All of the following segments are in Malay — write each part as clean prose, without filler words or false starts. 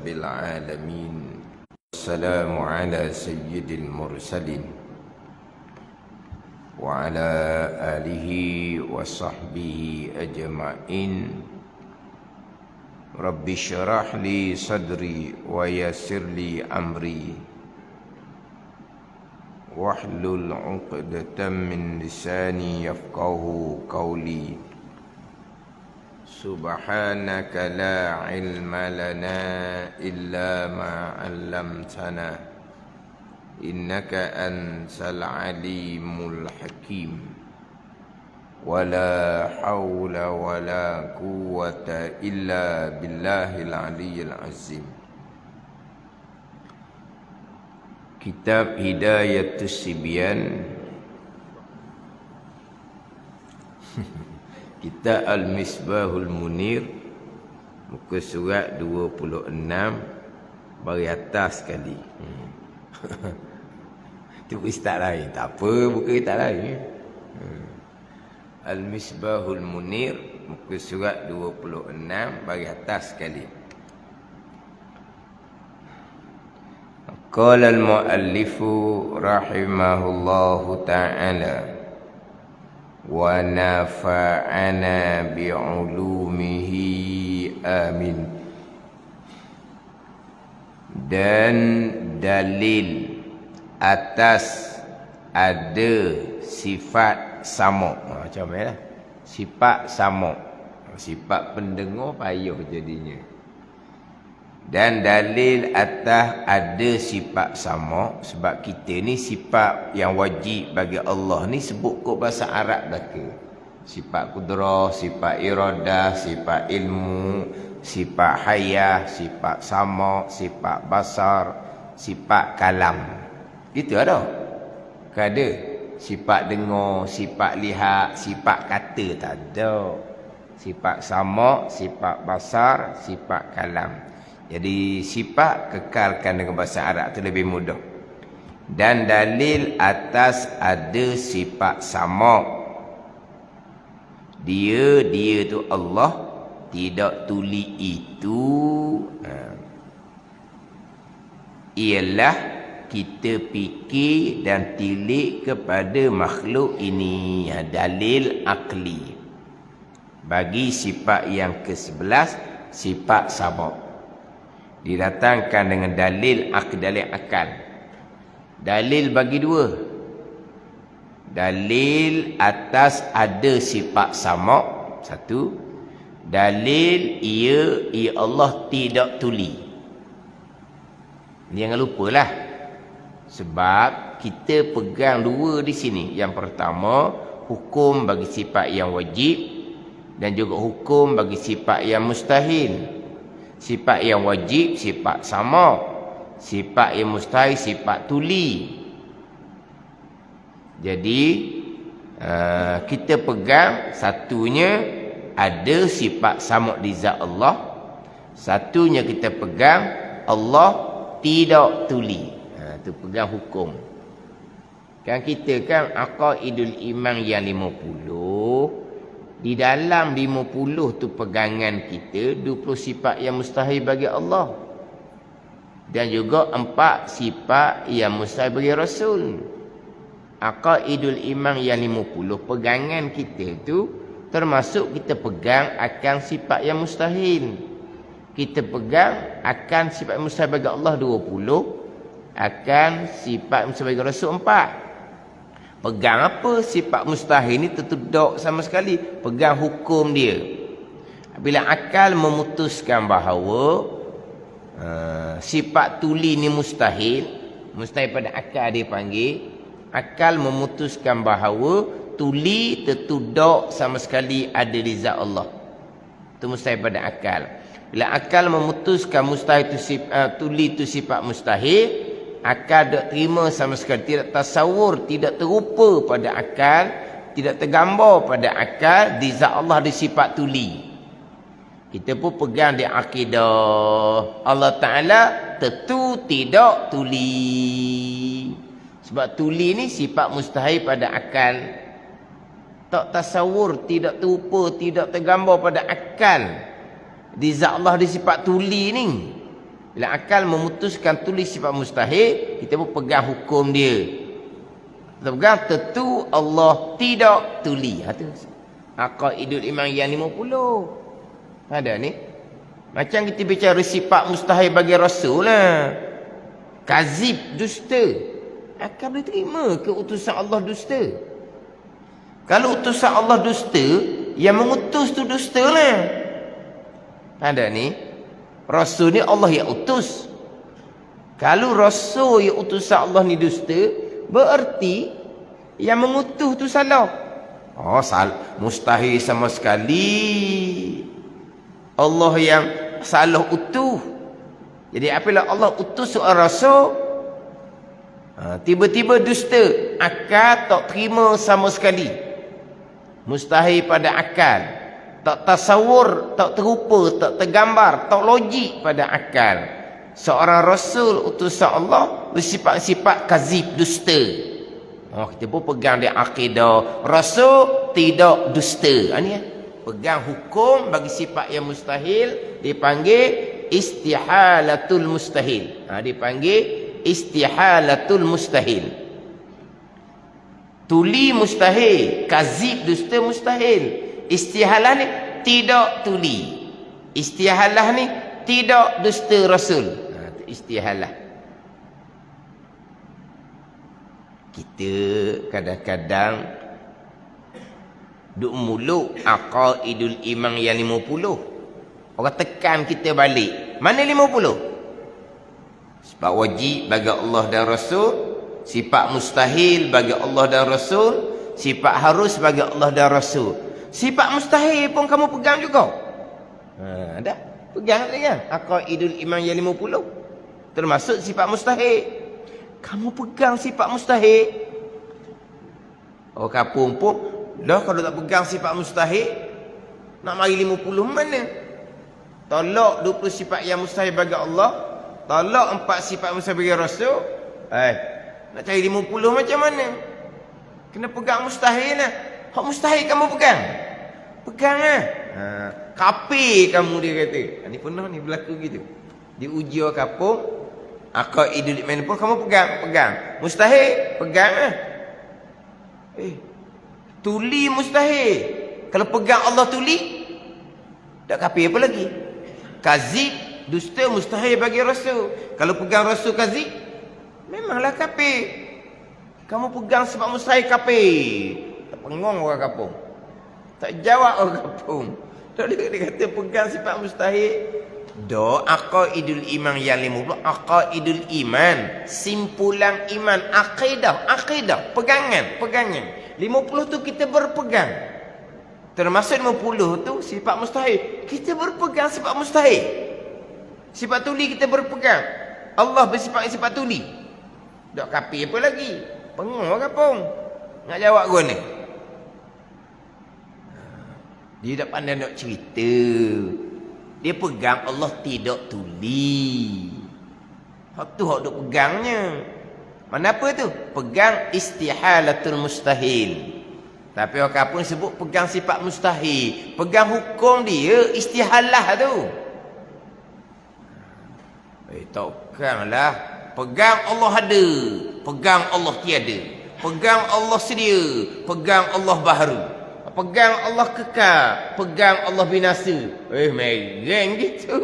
rabbil alamin. Assalamu ala sayyidil mursalin wa ala alihi wa sahbihi ajma'in. Rabbi syrah li sadri wa yassir li amri wahlul 'uqdatam min lisani yafqahu qawli. Subhanaka la ilma lana illa ma 'allamtana innaka antal alimul hakim. Wala haula wala quwwata illa billahil aliyyil azim. Kitab Hidayatus Sibyan, Kitab Al-Misbahul Munir, muka surat 26, bagi atas sekali. Itu kitab lain, tak apa, bukan kitab lain. Al-Misbahul Munir, muka surat 26, bagi atas sekali. Qala al-muallifu rahimahullahu ta'ala wa nafa'ana bi'ulumihi amin. Dan dalil atas ada sifat sama. Macam mana lah? Sifat sama. Sifat pendengar payah jadinya. Dan dalil atas ada sifat sama. Sebab kita ni sifat yang wajib bagi Allah ni sebut kot bahasa Arab belaka. Sifat kudrah, sifat iradah, sifat ilmu, sifat hayah, sifat sama, sifat basar, sifat kalam. Gitu ada? Kan ada? Sifat dengar, sifat lihat, sifat kata tak ada. Sifat sama, sifat basar, sifat kalam. Jadi sifat kekalkan dengan bahasa Arab itu lebih mudah. Dan dalil atas ada sifat sama. Dia tu Allah, tidak tuli itu ialah kita fikir dan tilik kepada makhluk ini. Dalil akli. Bagi sifat yang ke-11, sifat sabab. Didatangkan dengan dalil akal. Dalil bagi dua. Dalil atas ada sifat sama. Satu. Dalil ia Allah tidak tuli. Jangan lupalah. Sebab kita pegang dua di sini. Yang pertama, hukum bagi sifat yang wajib. Dan juga hukum bagi sifat yang mustahil. Sifat yang wajib, sifat sama. Sifat yang mustahil, sifat tuli. Jadi, kita pegang satunya ada sifat sama di zat Allah. Satunya kita pegang Allah tidak tuli. Itu pegang hukum. Kan kita kan aqaidul iman yang 50. Di dalam 50 tu pegangan kita 20 sifat yang mustahil bagi Allah. Dan juga 4 sifat yang mustahil bagi Rasul. Aqaidul iman yang 50 pegangan kita tu termasuk kita pegang akan sifat yang mustahil. Kita pegang akan sifat yang mustahil bagi Allah 20, akan sifat mustahil bagi Rasul 4. Pegang apa? Sifat mustahil ni tertuduk sama sekali. Pegang hukum dia. Bila akal memutuskan bahawa sifat tuli ni mustahil. Mustahil pada akal dia panggil. Akal memutuskan bahawa tuli tertuduk sama sekali ada di zat Allah. Itu mustahil pada akal. Bila akal memutuskan mustahil tu tuli tu sifat mustahil, akal tak terima sama sekali, tidak tasawur, tidak terupa pada akal, tidak tergambar pada akal di zat Allah di sifat tuli. Kita pun pegang di akidah Allah Ta'ala tentu tidak tuli. Sebab tuli ni sifat mustahil pada akal. Tak tasawur, tidak terupa, tidak tergambar pada akal di zat Allah di sifat tuli ni. Bila akal memutuskan tulis sifat mustahil, kita pun pegang hukum dia. Kita pegang tentu Allah tidak tuli. Itu Aqaidul Imam yang 50. Ada ni. Macam kita bicara sifat mustahil bagi Rasul lah. Kazib, dusta. Akal boleh terima ke utusan Allah dusta? Kalau utusan Allah dusta, yang mengutus tu dusta lah. Ada ni. Rasul ni Allah yang utus. Kalau Rasul yang utusan Allah ni dusta, berarti yang mengutus tu salah. Oh, mustahil sama sekali. Allah yang salah utuh. Jadi apabila Allah utus seorang Rasul, tiba-tiba dusta, akal tak terima sama sekali. Mustahil pada akal, tak tasawur, tak terupa, tak tergambar, tak logik pada akal. Seorang Rasul utusan Allah bersifat-sifat kazib, dusta. Kita pun pegang dia akidah Rasul tidak dusta. Ni pegang hukum bagi sifat yang mustahil dipanggil istihalatul mustahil. Dipanggil istihalatul mustahil. Tuli mustahil, kazib dusta mustahil. Istihalah ni tidak tuli. Istihalah ni tidak dusta Rasul. Istihalah. Kita kadang-kadang duk muluk Aqaidul Imam yang 50. Orang tekan kita balik. Mana 50? Sifat wajib bagi Allah dan Rasul, sifat mustahil bagi Allah dan Rasul, sifat harus bagi Allah dan Rasul. Sifat mustahil pun kamu pegang juga. Dah. Pegang tak kan? Aqaidul Imam yang 50. Termasuk sifat mustahil. Kamu pegang sifat mustahil. Oh, kapung pun dah kalau tak pegang sifat mustahil, nak mari 50 mana? Tolak 20 sifat yang mustahil bagi Allah, tolak 4 sifat mustahil bagi Rasul. Nak cari 50 macam mana? Kena pegang mustahil lah. Hak mustahil kamu pegang. Pegang lah. Kafir kamu, dia kata. Ni pernah ni berlaku gitu. Diuji orang kapung, Aqaidul Imam pun kamu pegang. Mustahil, pegang lah. Tuli mustahil. Kalau pegang Allah tuli, tak kafir apa lagi? Kazib, dusta mustahil bagi Rasul. Kalau pegang Rasul kazib, memanglah kafir. Kamu pegang sebab mustahil kafir. Tak pengong orang kampung. Tak jawab orang kampung. Dia kata pegang sifat mustahil. Aqaidul Iman yang 50. Aqaidul Iman, simpulan iman, akidah, pegangan. 50 tu kita berpegang. Termasuk 50 tu sifat mustahil. Kita berpegang sifat mustahil. Sifat tuli kita berpegang. Allah bersifat tuli. Tak kafir apa lagi? Pengong orang kampung. Nak jawab gua ni. Dia tak pandai nak cerita. Dia pegang Allah tidak tuli. Hak tu hak duk pegangnya. Mana apa tu? Pegang istihalatul mustahil. Tapi orang kapun sebut pegang sifat mustahil. Pegang hukum dia istihalah tu. Takkanlah. Pegang Allah ada, pegang Allah tiada. Pegang Allah sedia, pegang Allah baharu. Pegang Allah kekal, pegang Allah binasa. Mereng gitu.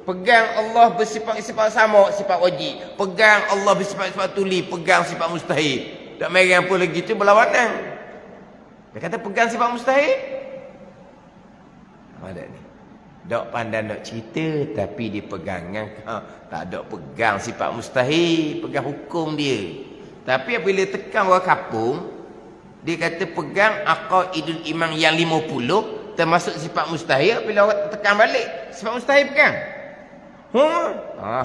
Pegang Allah bersifat-sifat sama, sifat wajib. Pegang Allah bersifat-sifat tuli, pegang sifat mustahil. Tak mereng apa lagi tu berlawanan. Dia kata pegang sifat mustahil. Ada ni. Tak pandai nak cerita, tapi dia pegangan. Tak ada pegang sifat mustahil, pegang hukum dia. Tapi apabila tekan orang kapung, dia kata pegang Aqaidul Imam yang 50, termasuk sifat mustahil. Bila orang tekan balik, sifat mustahil pegang.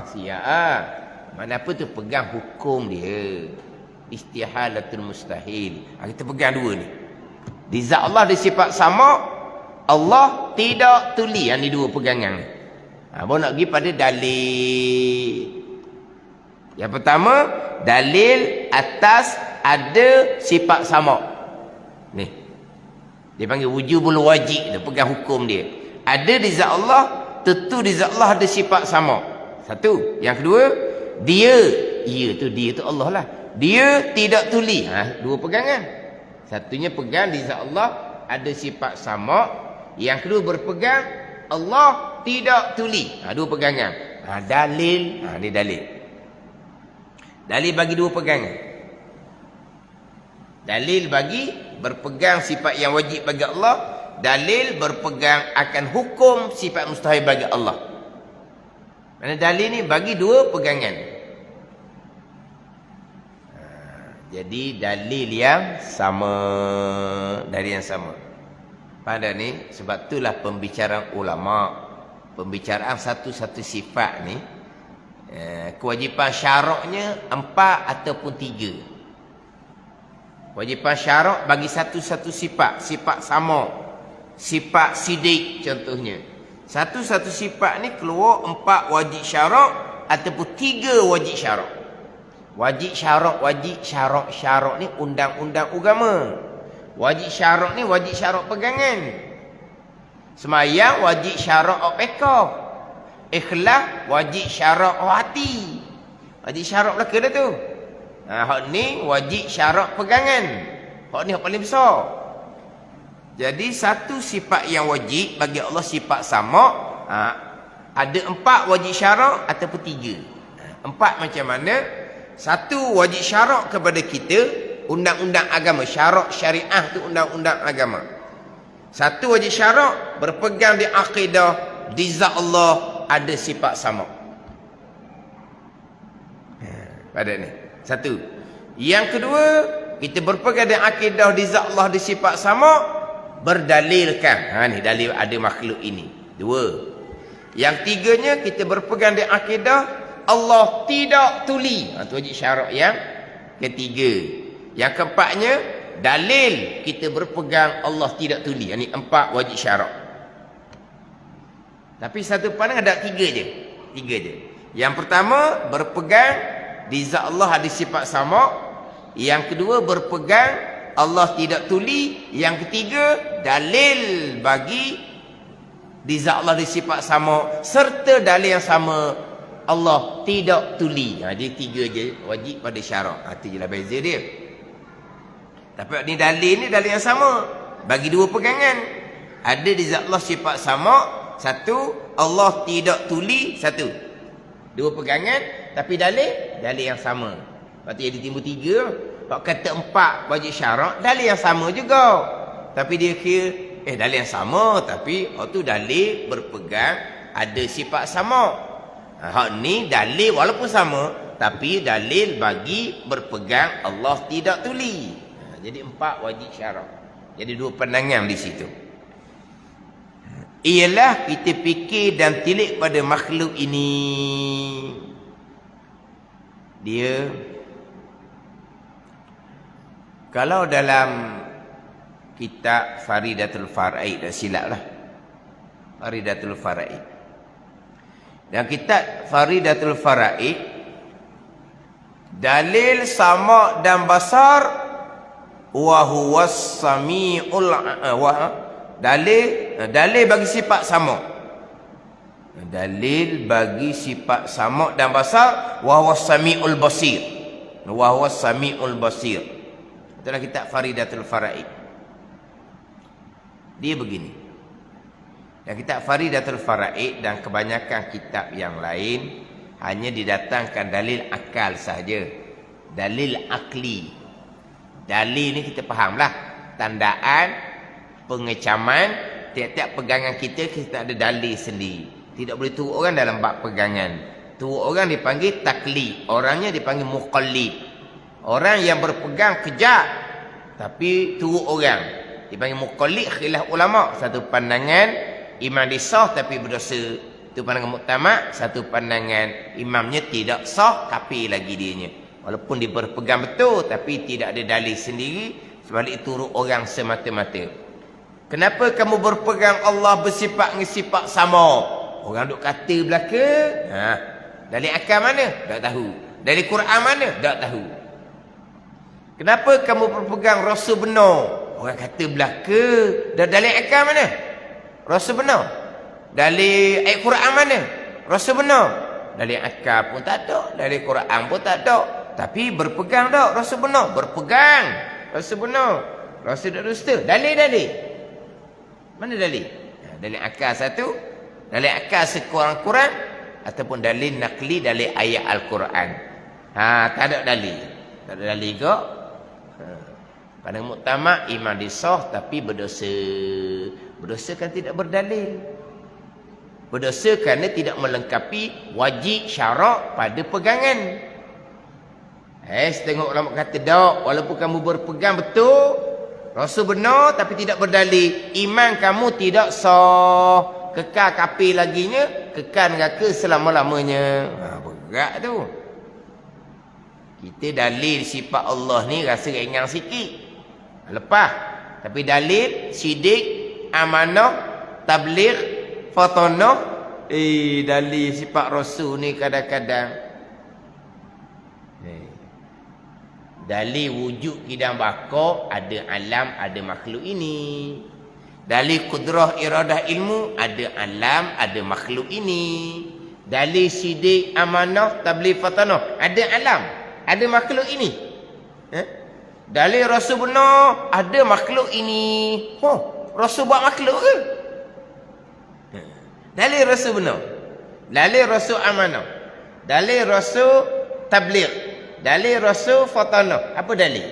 Siap. Mana apa tu pegang hukum dia. Istihalatul mustahil. Kita pegang dua ni. Di zat Allah ada sifat sama, Allah tidak tuli. Ini dua pegangan ni. Baru nak pergi pada dalil. Yang pertama, dalil atas ada sifat sama. Ni. Dia panggil wujubul wajib. Dia pegang hukum dia. Ada di zat Allah, tentu di zat Allah ada sifat sama. Satu. Yang kedua, dia tu Allah lah. Dia tidak tuli. Dua pegangan. Satunya pegang di zat Allah ada sifat sama. Yang kedua berpegang Allah tidak tuli. Dua pegangan. Dalil. Ni dalil. Dalil bagi dua pegangan. Dalil bagi berpegang sifat yang wajib bagi Allah. Dalil berpegang akan hukum sifat mustahil bagi Allah. Mana dalil ni bagi dua pegangan. Jadi dalil yang sama. Dalil yang sama. Pada ni sebab itulah pembicaraan ulama. Pembicaraan satu-satu sifat ni kewajipan syaraknya 4 ataupun 3. Kewajipan syarak bagi satu-satu sifat. Sifat sama. Sifat sidik contohnya. Satu-satu sifat ni keluar 4 wajib syarak ataupun 3 wajib syarak. Wajib syarak ni undang-undang agama. Wajib syarak ni wajib syarak pegangan. Semayang wajib syarak opekah. Ikhlas wajib syarak hati. Wajib syarak belaka dah tu. Hak ni wajib syarak pegangan. Hak ni hak paling besar. Jadi satu sifat yang wajib bagi Allah sifat sama. Ada 4 wajib syarak ataupun 3. 4 macam mana? Satu wajib syarak kepada kita undang-undang agama. Syarak syariah tu undang-undang agama. Satu wajib syarak berpegang di akidah di zat Allah ada sifat sama. Pada ni satu. Yang kedua, kita berpegang di akidah di zat Allah ada sifat sama berdalilkan. Ni dalil ada makhluk ini. 2. Yang tiganya, kita berpegang di akidah Allah tidak tuli. Itu wajib syarak yang ketiga. Yang keempatnya, dalil kita berpegang Allah tidak tuli. Ini 4 wajib syarak. Tapi satu pandang ada 3 je. 3 je. Yang pertama, berpegang di zat Allah ada sifat sama. Yang kedua, berpegang Allah tidak tuli. Yang ketiga, dalil bagi di zat Allah ada sifat sama serta dalil yang sama Allah tidak tuli. Dia 3 je wajib pada syarak. Itu je lah beza dia. Tapi ni dalil yang sama bagi 2 pegangan. Ada di zat Allah sifat sama. Satu, Allah tidak tuli. 1. 2 pegangan. Tapi dalil yang sama. Lepas tu jadi timbul 3. Kalau kata 4 wajib syarak, dalil yang sama juga. Tapi dia kira dalil yang sama. Tapi tu dalil berpegang ada sifat sama. Hak ni dalil walaupun sama, tapi dalil bagi berpegang Allah tidak tuli. Jadi 4 wajib syarak. Jadi 2 pandangan di situ. Ialah kita fikir dan tilik pada makhluk ini. Dia kalau dalam kitab Faridatul Faraid, dah silap lah. Faridatul Faraid. Dan kitab Faridatul Faraid, dalil sama dan basar wa huwas samiul dalil bagi sifat sama. Dalil bagi sifat sama dan basar wa huwas samiul basir. Wa huwas samiul basir. Itulah kitab Faridatul Faraid. Dia begini. Dan kitab Faridatul Faraid dan kebanyakan kitab yang lain hanya didatangkan dalil akal saja. Dalil akli. Dalil ni kita fahamlah. Tandaan, pengecaman, tiap-tiap pegangan kita ada dalil sendiri. Tidak boleh turut orang dalam bab pegangan. Turut orang dipanggil taklid. Orangnya dipanggil muqallid. Orang yang berpegang kejap. Tapi turut orang dipanggil muqallid khilaf ulama. Satu pandangan imam dia sah tapi berdosa. Itu pandangan muktamad. Satu pandangan imamnya tidak sah, kafir lagi dianya. Walaupun dia berpegang betul, tapi tidak ada dalil sendiri. Sebalik itu turut orang semata-mata. Kenapa kamu berpegang Allah bersifat dengan sifat sama? Orang duk kata belaka. Dalil akal mana? Tak tahu. Dalil Quran mana? Tak tahu. Kenapa kamu berpegang Rasul benar? Orang kata belaka. Dalil akal mana? Rasa benar. Dalil ayat Quran mana? Rasa benar. Dalil akal pun tak ada. Dalil Quran pun tak ada. Tapi berpegang tak? Rasa benar. Berpegang. Rasa benar. Rasa tak dusta. Dalil. Mana dalil? Dalil akal satu. Dalil akal sekurang-kurang. Ataupun dalil nakli, dalil ayat Al-Quran. Tak ada dalil. Tak ada dalil kok. Pada muktamad iman disah tapi berdosa. Berdosa kan tidak berdalil. Berdosa kerana tidak melengkapi wajib syarak pada pegangan. Setengah ulama kata tak, walaupun kamu berpegang betul, rasa benar tapi tidak berdalil, iman kamu tidak sah. Kekal kafir laginya, kekal neraka selama-lamanya. Berat tu. Kita dalil sifat Allah ni rasa ringan sikit. Lepas. Tapi dalil, sidik, amanah, tabligh, fatanah. Dalil sifat Rasul ni kadang-kadang. Dalil wujud kidam baka, ada alam, ada makhluk ini. Dalil kudrah iradah ilmu, ada alam, ada makhluk ini. Dalil sidik, amanah, tabligh, fatanah, ada alam, ada makhluk ini. Dalil Rasul benar, ada makhluk ini. Rasul buat makhluk ke? Dalil Rasul benar. Dalil Rasul amanah. Dalil Rasul tabligh. Dalil Rasul fatanah. Apa dalil?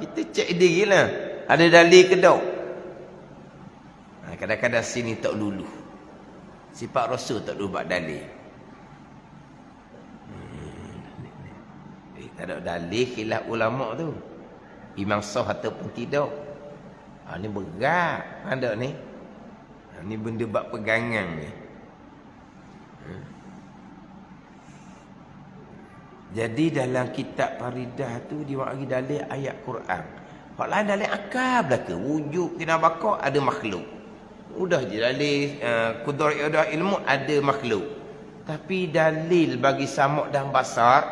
Kita cek diri lah. Ada dalil ke tak? Kadang-kadang sini tak lulu. Sifat Rasul tak lulu buat dalil. Tak ada dalil khilaf ulama tu. Imam sah ataupun tidak. Ni berat. Ada ni. Ni benda bab pegangan ni. Jadi dalam kitab Faridah tu dia bagi dalil ayat Quran. Hak lain dalil akal belaka. Wujud kena bakar ada makhluk. Mudah je dalil qudrah iradah ilmu ada makhluk. Tapi dalil bagi samak dan basar,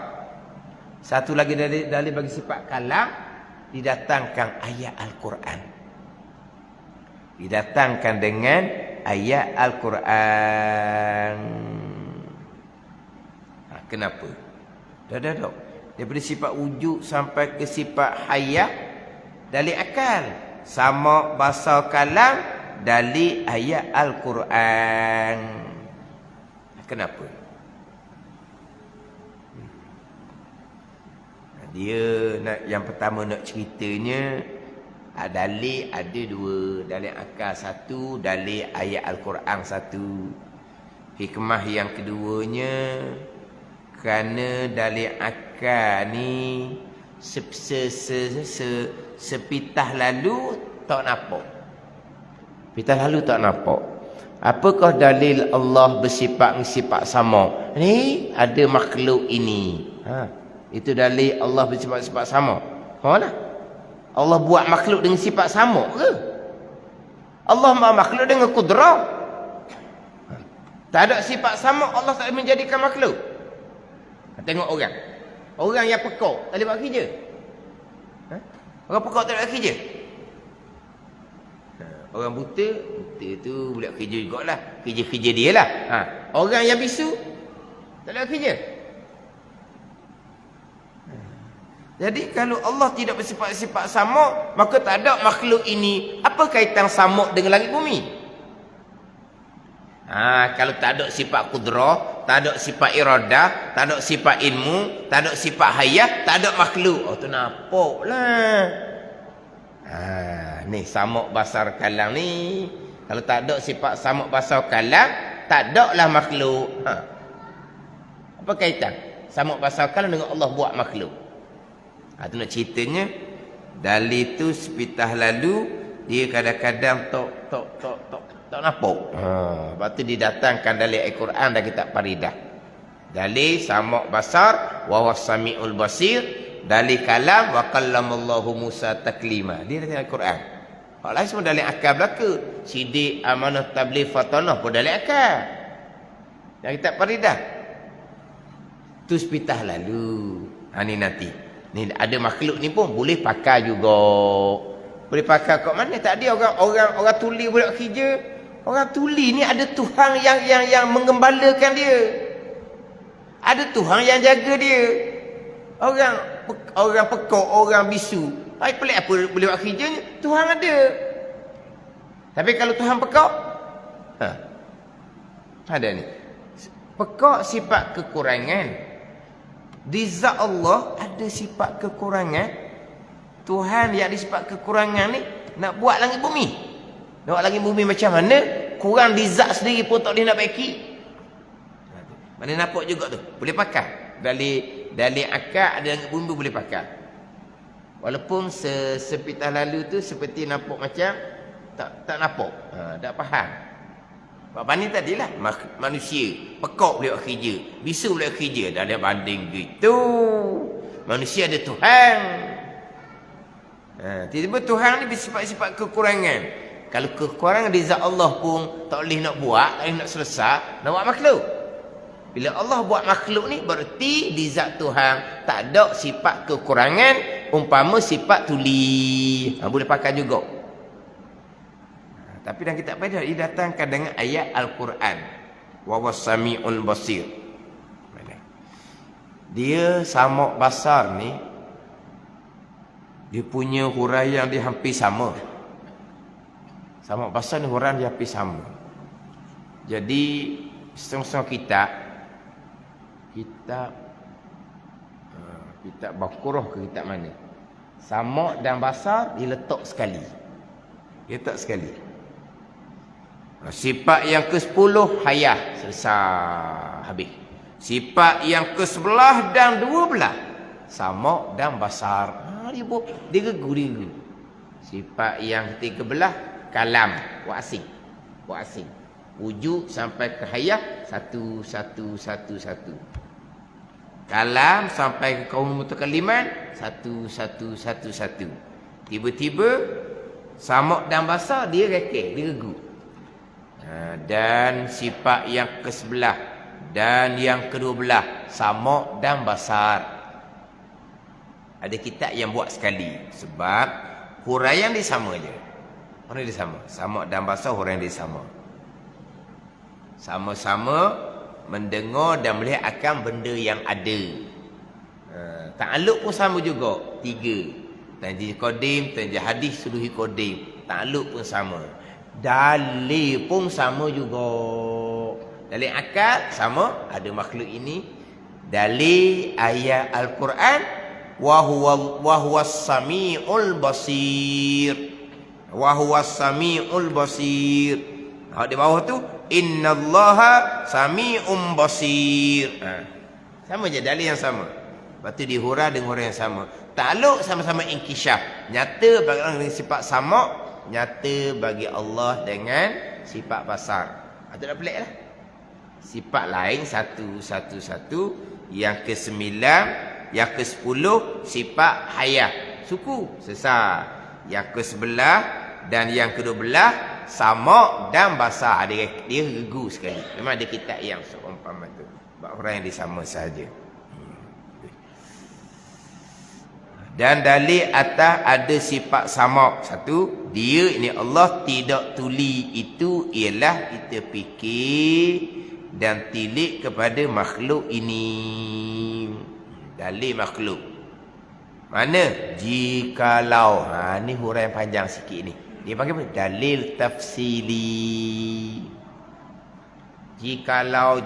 satu lagi dalil bagi sifat kalam, didatangkan ayat Al-Quran. Didatangkan dengan ayat Al-Quran. Kenapa? Dah. Daripada sifat wujud sampai ke sifat hayat, dalil akal. Sama basar kalam, dalil ayat Al-Quran. Kenapa? Dia yang pertama nak ceritanya, dalil ada dua. Dalil akal satu, dalil ayat Al-Quran satu. Hikmah yang keduanya, kerana dalil akal ni sepitah lalu tak nampak. Pitah lalu tak nampak. Apakah dalil Allah bersifat sama? Ni ada makhluk ini. Itu dalil Allah bersifat sama. Mana? Allah buat makhluk dengan sifat sama ke? Allah makhluk dengan kudrah. Tak ada sifat sama, Allah tak menjadikan makhluk. Tengok orang. Orang yang pekak tak boleh buat kerja. Orang pekak tak boleh buat kerja. Orang buta tu boleh kerja jugalah. Kerja-kerja dia lah. Orang yang bisu tak boleh buat kerja. Jadi kalau Allah tidak bersifat-sifat sama, maka tak ada makhluk ini. Apa kaitan sama dengan langit bumi? Kalau tak ada sifat kudrah, tak ada sifat iradah, tak ada sifat ilmu, tak ada sifat hayat, tak ada makhluk. Tu nampaklah. Ni samak basar kalam ni. Kalau tak ada sifat samak basar kalam, tak ada lah makhluk. Apa kaitan samak basar kalam dengan Allah buat makhluk? Tu nak ceritanya, dalil tu sepitah lalu dia kadang-kadang tak nampak. Lepas tu didatangkan dalil Al-Quran dan kitab Faridah. Dalil samak basar wa was-sami'ul basir, dalil kalam wa kallamallahu Musa taklima. Dia dalam Al-Quran. Hak lain semua dalil akal belaka. Sidik, amanah, tabligh, fatanah pun dalil akal. Yang kitab Faridah. Tu sepitah lalu. Ni nanti. Ni ada makhluk ni pun boleh pakai juga. Boleh pakai kat mana? Tak ada orang tuli boleh kerja. Orang tuli ni ada Tuhan yang mengembalakan dia. Ada Tuhan yang jaga dia. Orang pekak, orang bisu. Pelik apa boleh buat kerjanya? Tuhan ada. Tapi kalau Tuhan pekak, ada ni. Pekak sifat kekurangan. Di zat Allah ada sifat kekurangan. Tuhan yang ada sifat kekurangan ni nak buat langit bumi. Nak buat langit bumi macam mana? Kurang di zat sendiri pun tak boleh nak baiki. Mana nampak juga tu. Boleh pakai. Dari akal ada langit bumi boleh pakai. Walaupun sepitah lalu tu seperti nampak macam tak nampak. Tak faham. Pak Bani tadilah manusia pekak boleh buat kerja, bisu boleh buat kerja. Dah ada banding gitu. Manusia ada Tuhan. Tiba-tiba Tuhan ni bersifat-sifat kekurangan. Kalau kekurangan di zat Allah pun tak boleh nak buat, tak boleh nak selesai, nak buat makhluk. Bila Allah buat makhluk ni berarti di zat Tuhan tak ada sifat kekurangan, umpama sifat tuli. Boleh pakai juga. Tapi dalam kitab pada didatangkan dengan ayat Al-Quran. Wa was-sami'ul basir. Dia samak basar ni, dia punya huraian dia hampir sama. Samak basar ni huraian dia hampir sama. Jadi setengah-setengah kitab Baqarah ke kitab mana, samak dan basar diletak sekali. Sifat yang ke-10 hayah, selesai, habis. Sifat yang ke-11 dan 12 samak dan basar. Dia gegu. Sifat yang ke-13 kalam, buat asing. Wujud sampai ke hayah satu. Kalam sampai ke kaum mutakaliman satu. Tiba-tiba samak dan basar dia rekeh, dia gegu. Dan sifat yang ke-11 dan yang ke-12 samak dan basar. Ada kitab yang buat sekali sebab huraian dia sama je. Huraian dia sama. Samak dan basar huraian dia sama. Sama-sama mendengar dan melihat akan benda yang ada. Ta'alluq pun sama juga. 3. Tanjih qadim, tanjih hadis, suluhi qadim. Ta'alluq pun sama. Dalil pun sama juga. Dalil akal sama, ada makhluk ini. Dalil ayat Al-Quran wa huwas samiul basir. Di bawah tu innallaha sami'un basir. Sama je dalil yang sama. Lepas tu dihura dengan huraian yang sama. Ta'alluq sama-sama inkishaf. Nyata bagi orang dengan sifat sama, nyata bagi Allah dengan sifat basar. Itu dah pelik lah. Sifat lain satu. Yang ke-9, yang ke-10 sifat hayah, suku, sesar. Yang ke-11 dan yang ke-12 sama dan basar. Dia gegu sekali. Memang ada kitab yang seumpama tu. Orang yang disama saja. Dan dalil atas ada sifat sama. Satu, dia ini Allah tidak tuli. Itu ialah kita fikir dan tilik kepada makhluk ini. Dalil makhluk. Mana? Jikalau. Ni huraian panjang sikit ni. Dia panggil apa? Dalil tafsili. Jikalau.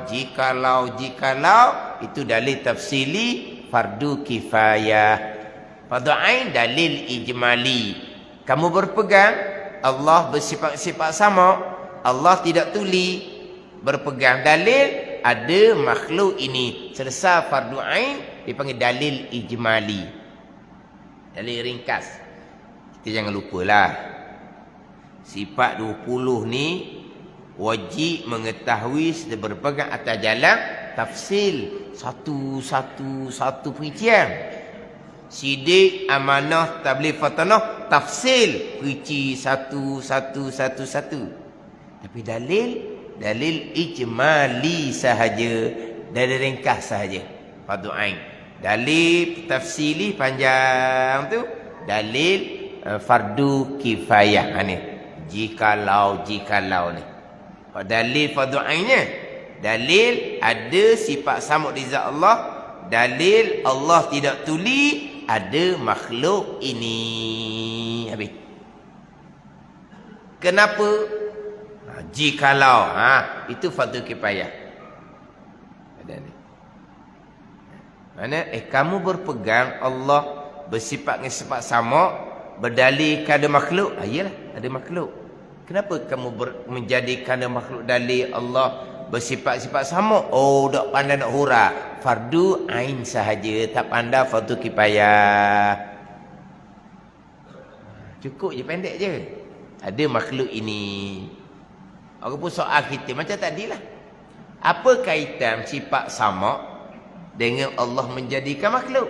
Itu dalil tafsili fardu kifayah. Fardu ain dalil ijmali. Kamu berpegang Allah bersifat-sifat sama, Allah tidak tuli, berpegang dalil ada makhluk ini. Selesai fardu ain dipanggil dalil ijmali. Dalil ringkas. Kita jangan lupalah. Sifat 20 ni wajib mengetahui serta berpegang atas jalan tafsil satu perincian. Sidik, amanah, tabligh, fatanah, tafsil, rinci satu. Tapi dalil ijmali sahaja, dalil ringkas sahaja. Fardu ain. Dalil tafsili panjang tu dalil fardu kifayah ni. Jikalau ni. Dalil fardu ainnya Dalil ada sifat sama di zat Allah. Dalil Allah tidak tuli, ada makhluk ini. Habis. Kenapa? Jikalau itu fardu kifayah. Ada ni. Mana kamu berpegang Allah bersifat dengan sifat sama, berdalil kepada makhluk. Iyalah, ada makhluk. Kenapa kamu menjadikan makhluk dalil Allah bersifat-sifat sama? Oh, tak pandai nak hurah. Fardu ain sahaja, tak pandai fardu kifayah. Cukup je, pendek je. Ada makhluk ini. Apa pun soal kita macam tadilah. Apa kaitan sifat sama dengan Allah menjadikan makhluk?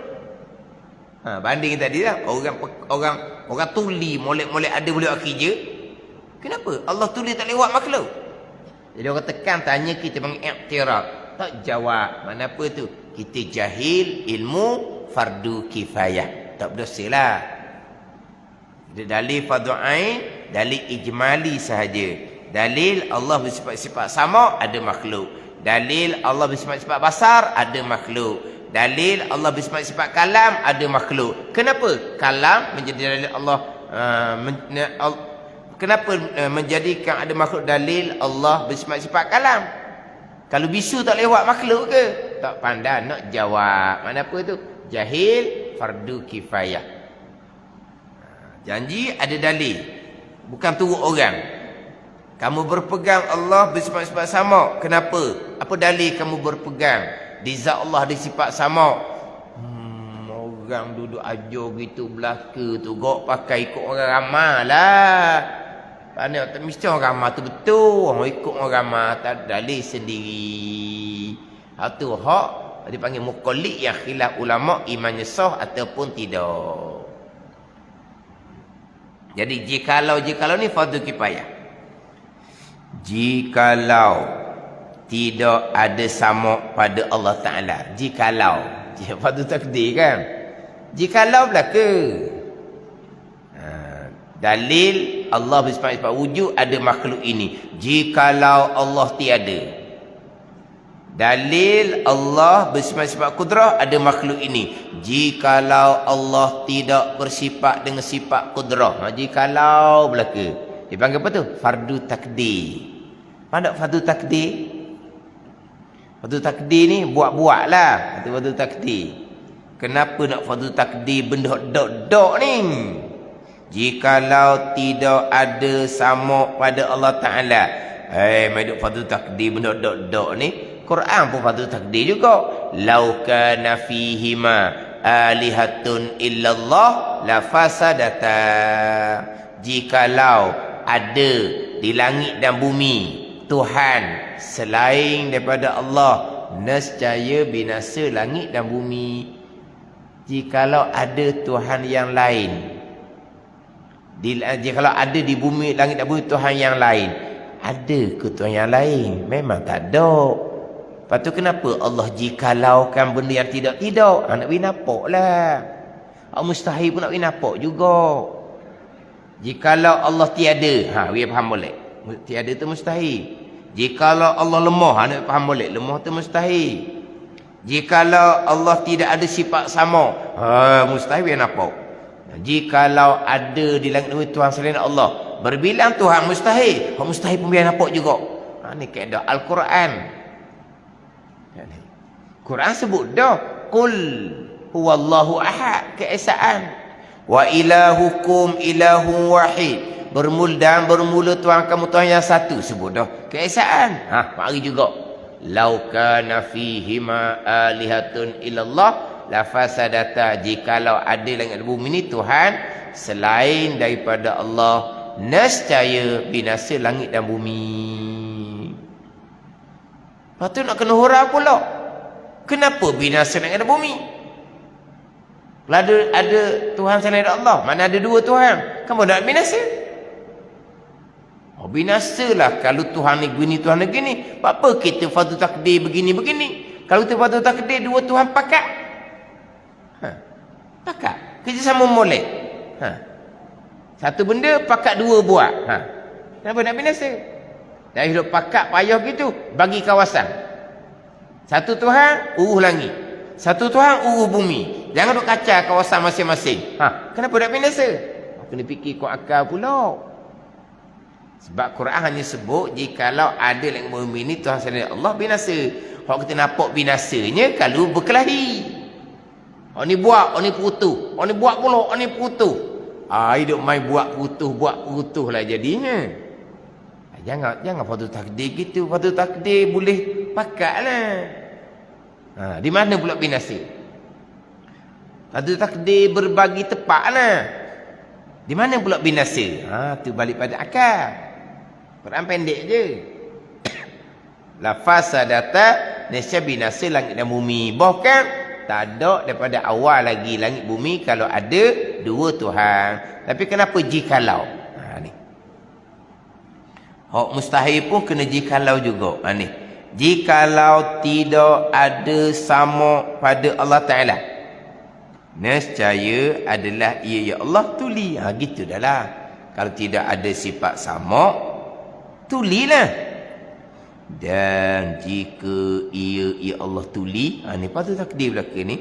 Banding tadi lah. Orang tuli molek-molek ada boleh buat kerja. Kenapa? Allah tulis tak lewat makhluk. Jadi orang tekan tanya kita mengiktiraf. Tak jawab. Mana apa tu? Kita jahil ilmu fardu kifayah. Tak berdosa lah. Dalil fardu ain, dalil ijmali sahaja. Dalil Allah bersifat-sifat sama, ada makhluk. Dalil Allah bersifat-sifat basar, ada makhluk. Dalil Allah bersifat-sifat kalam, ada makhluk. Kenapa? Kalam menjadi dalil Allah. Kenapa menjadikan ada makhluk dalil Allah bersifat-sifat kalam? Kalau bisu tak lewat makhluk ke? Tak pandai nak jawab. Mana apa tu? Jahil fardu kifayah. Janji ada dalil. Bukan turut orang. Kamu berpegang Allah bersifat-sifat sama. Kenapa? Apa dalil kamu berpegang? Di zat Allah ada sifat sama. Orang duduk ajar gitu belaka tu. Gok pakai ikut orang ramai lah. Kerana mesti orang ramah tu betul. Orang ikut orang ramah. Tak ada dalil sendiri. Itu hak. Dipanggil muqallid yang khilaf ulama' imannya sah ataupun tidak. Jadi jikalau ni fardu kifayah. Jikalau tidak ada sama pada Allah Ta'ala. Jikalau. Fardu takdir kan. Jikalau belaka. Dalil Allah bersifat wujud, ada makhluk ini. Jikalau Allah tiada. Dalil Allah bersifat kudrah, ada makhluk ini. Jikalau Allah tidak bersifat dengan sifat kudrah. Jikalau belaka. Dipanggil apa tu? Fardu takdir. Mana fardu takdir? Fardu takdir ni buat-buat lah. Itu fardu takdir. Kenapa nak fardu takdir benda dok-dok ni? Jikalau tidak ada sama pada Allah Ta'ala. Mai duk fardu takdir benda dok-dok ni. Quran pun fardu takdir juga. Lau kana fihima alihatun illallah la fasadata. Jikalau ada di langit dan bumi Tuhan selain daripada Allah, nescaya binasa langit dan bumi. Jikalau ada Tuhan yang lain, jikalau ada di bumi, langit dan bumi Tuhan yang lain, ada ke Tuhan yang lain? Memang tak ada. Lepas tu kenapa Allah jikalaukan benda yang tidak-tidak? Nak pergi nampak lah. Mustahil pun nak pergi nampak juga. Jikalau Allah tiada, we faham boleh. Tiada tu mustahil. Jikalau Allah lemah, nak faham boleh. Lemah tu mustahil. Jikalau Allah tidak ada sifat sama, mustahil we nampak. Jikalau ada di langit bumi Tuhan selain Allah, berbilang Tuhan mustahil. Mustahil pun biar nampak juga. Ni kaedah Al-Quran. Quran sebut dah, qul huwallahu ahad, keesaan. Wa ilahukum ilahun wahid, bermula Tuhan kamu Tuhan yang satu, sebut dah keesaan. Mari juga. Lau kana fihima alihatun illallah la fasadata. Jikalau ada langit bumi ni Tuhan selain daripada Allah, nescaya binasa langit dan bumi. Lepas tu nak kena hurah pula. Kenapa binasa langit dan bumi? Kalau ada Tuhan selain Allah, mana ada dua Tuhan? Kamu nak binasa? Binasalah kalau Tuhan ni begini, Tuhan ni begini. Apa kita fardu takdir begini-begini? Kalau kita fardu takdir dua Tuhan pakat. Pakat. Kerja sama molek. Satu benda pakat dua buat. Kenapa nak binasa? Dan hidup pakak payah gitu, bagi kawasan. Satu Tuhan, langit. Satu Tuhan, bumi. Jangan duk kacau kawasan masing-masing. Kenapa tak binasa? Kena fikir kau akal pula. Sebab Quran hanya sebut, jikalau ada yang mukmin ni Tuhan selain Allah, binasa. Kalau kita nampak binasanya, kalau berkelahi. Orang ni buat, orang ni putus. Orang ni buat pula, orang ni putus. Hidup main buat putus lah jadinya. Jangan patut takdir gitu. Patut takdir boleh pakat lah. Di mana pula binasa? Patut takdir berbagi tepat lah. Di mana pula binasa? Tu balik pada akal. Quran pendek je. La fasadata, nescaya binasa langit dan bumi. Bahkan tak ada daripada awal lagi langit bumi kalau ada dua Tuhan. Tapi kenapa jikalau? Ni. Hak mustahil pun kena jikalau juga. Ni. Jikalau tidak ada sama pada Allah Ta'ala, nescaya adalah ia ya Allah tuli. Gitu dah lah. Kalau tidak ada sifat sama, tulilah. Dan jika ia ya Allah tuli, ni patut takdir belakang ni,